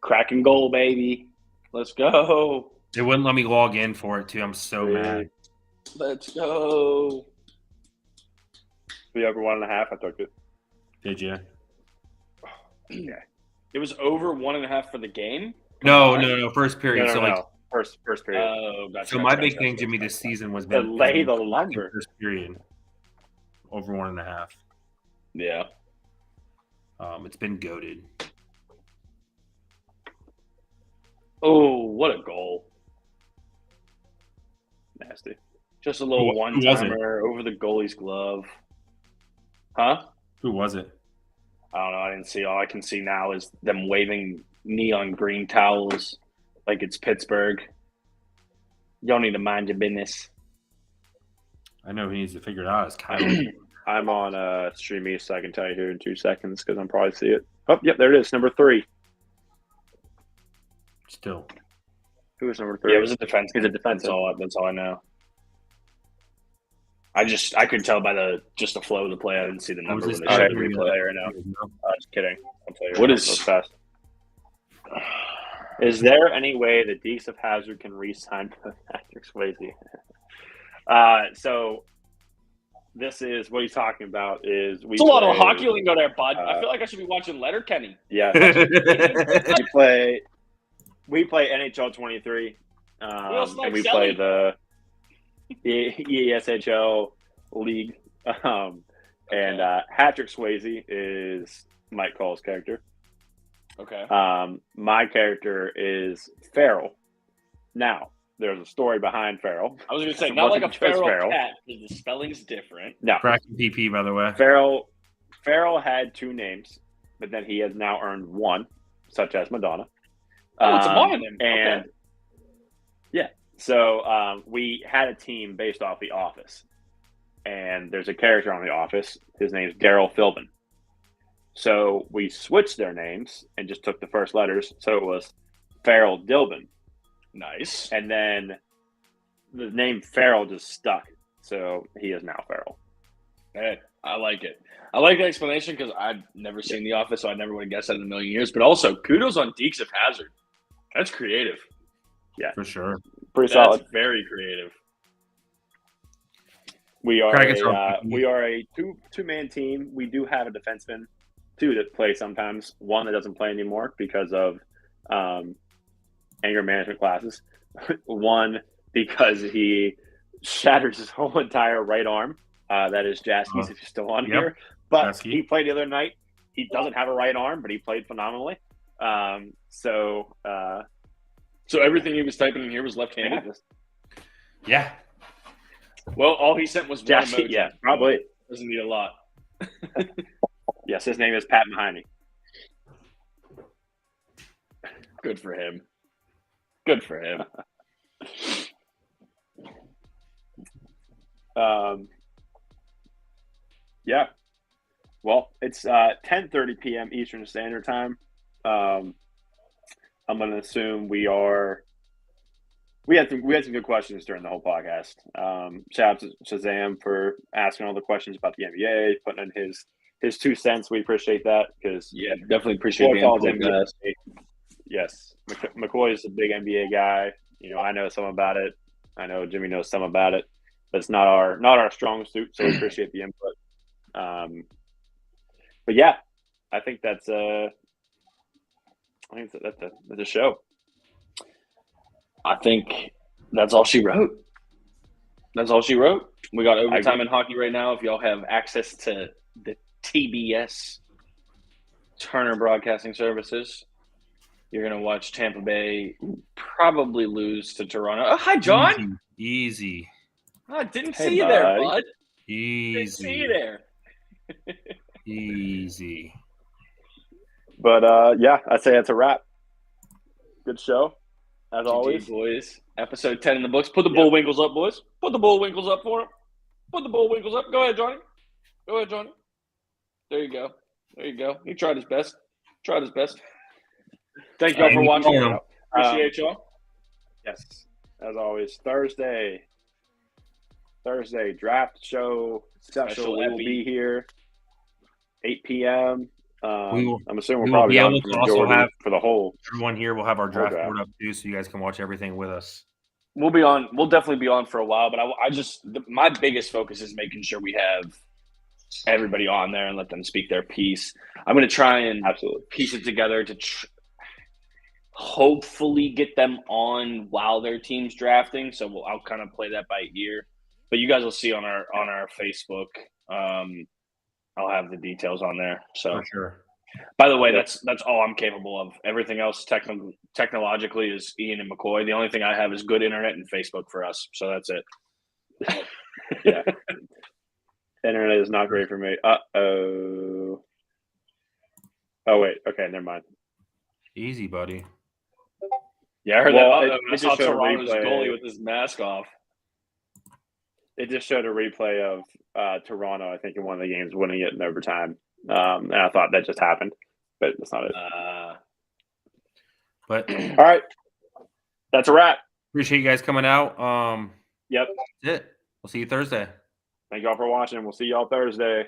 Cracking goal, baby. Let's go. They wouldn't let me log in for it too. I'm so mad. Let's go. Be over 1.5. I took it. Did you? Yeah. It was over 1.5 for the game. No. First period. No. First period. Oh, gotcha. So my big thing, Jimmy, this season was To lay the lumber. First period. Over 1.5. Yeah. It's been goated. Oh, what a goal! Nasty. Just a little Who was it? one-timer over the goalie's glove. Huh? Who was it? I don't know. I didn't see. All I can see now is them waving neon green towels like it's Pittsburgh. You don't need to mind your business. I know who needs to figure it out. Is Kyle. I'm on Stream East, so I can tell you here in 2 seconds because I'm probably see it. Oh, yep, there it is, number 3. Still. Who was number 3? Yeah, it was a defense. He's a defenseman. That's all I know. I could tell by the flow of the play. I didn't see the number when they showed the replay right now. Just kidding. I'll tell you What is fast? Is there any way the Dukes of Hazzard can re-sign Patrick Swayze? So this is what he's talking about. It's a lot of hockey lingo there, bud. I feel like I should be watching Letterkenny. Yeah, we play NHL 23, and we play the ESHL league. And Patrick Swayze is Mike Cole's character. Okay. My character is Farrell. Now, there's a story behind Farrell. I was going to say, not like a feral cat, because the spelling's different. No. Cracking PP, by the way. Farrell had 2 names, but then he has now earned 1, such as Madonna. Oh, it's a mononym. And yeah, so we had a team based off The Office, and there's a character on The Office. His name's Daryl Philbin. So we switched their names and just took the first letters. So it was Farrell Dilbin. Nice. And then the name Farrell just stuck. So he is now Farrell. Hey, I like it. I like the explanation because I've never seen The Office, so I never would have guessed that in a million years. But also, kudos on Dukes of Hazzard. That's creative. Yeah. For sure. Pretty solid. That's very creative. We are a two-man team. We do have a defenseman, 2 that play sometimes. 1 that doesn't play anymore because of anger management classes. 1 because he shattered his whole entire right arm. That is Jaskie's if you're still on here. But Jasky. He played the other night. He doesn't have a right arm, but he played phenomenally. So everything he was typing in here was left-handed? Yeah. Well, all he sent was one Jasky, emoji. yeah, probably. Doesn't need a lot. Yes, his name is Pat Mahoney. Good for him. Good for him. Yeah. Well, it's 10:30 p.m. Eastern Standard Time. I'm going to assume we had some good questions during the whole podcast. Shout out to Shazam for asking all the questions about the NBA, putting in his 2 cents. We appreciate that because definitely appreciate the input. Yes, McCoy is a big NBA guy. I know some about it. I know Jimmy knows some about it, but it's not our strong suit. So we appreciate the input. But yeah, I think that's a show. I think that's all she wrote. That's all she wrote. We got overtime in hockey right now. If y'all have access to the TBS Turner Broadcasting Services, you're going to watch Tampa Bay probably lose to Toronto. Oh, hi, John. Easy. I didn't see you there, bud. Easy. Didn't see you there. Easy. But, yeah, I'd say that's a wrap. Good show, as always. Boys. Episode 10 in the books. Put the Bullwinkles up, boys. Put the Bullwinkles up for him. Put the Bullwinkles up. Go ahead, Johnny. There you go. He tried his best. Thank y'all for watching. Appreciate y'all. Yes, as always, Thursday draft show special. We will be here 8 p.m. I'm assuming we'll probably be on for the majority for the whole. Everyone here will have our draft board up too, so you guys can watch everything with us. We'll be on. We'll definitely be on for a while, but my biggest focus is making sure we have everybody on there and let them speak their piece. I'm going to try and piece it together to hopefully get them on while their team's drafting. So I'll kind of play that by ear. But you guys will see on our Facebook. I'll have the details on there. So for sure. By the way, that's all I'm capable of. Everything else technologically is Ian and McCoy. The only thing I have is good internet and Facebook for us. So that's it. Yeah. Internet is not great for me. Uh-oh. Oh, wait. Okay, never mind. Easy, buddy. Yeah, I heard Well, that. it I saw just showed a Toronto's replay. goalie with his mask off. It just showed a replay of Toronto, I think, in one of the games, winning it in overtime. And I thought that just happened, but that's not it. But All right. That's a wrap. appreciate you guys coming out. Yep. That's it. We'll see you Thursday. Thank y'all for watching. We'll see y'all Thursday.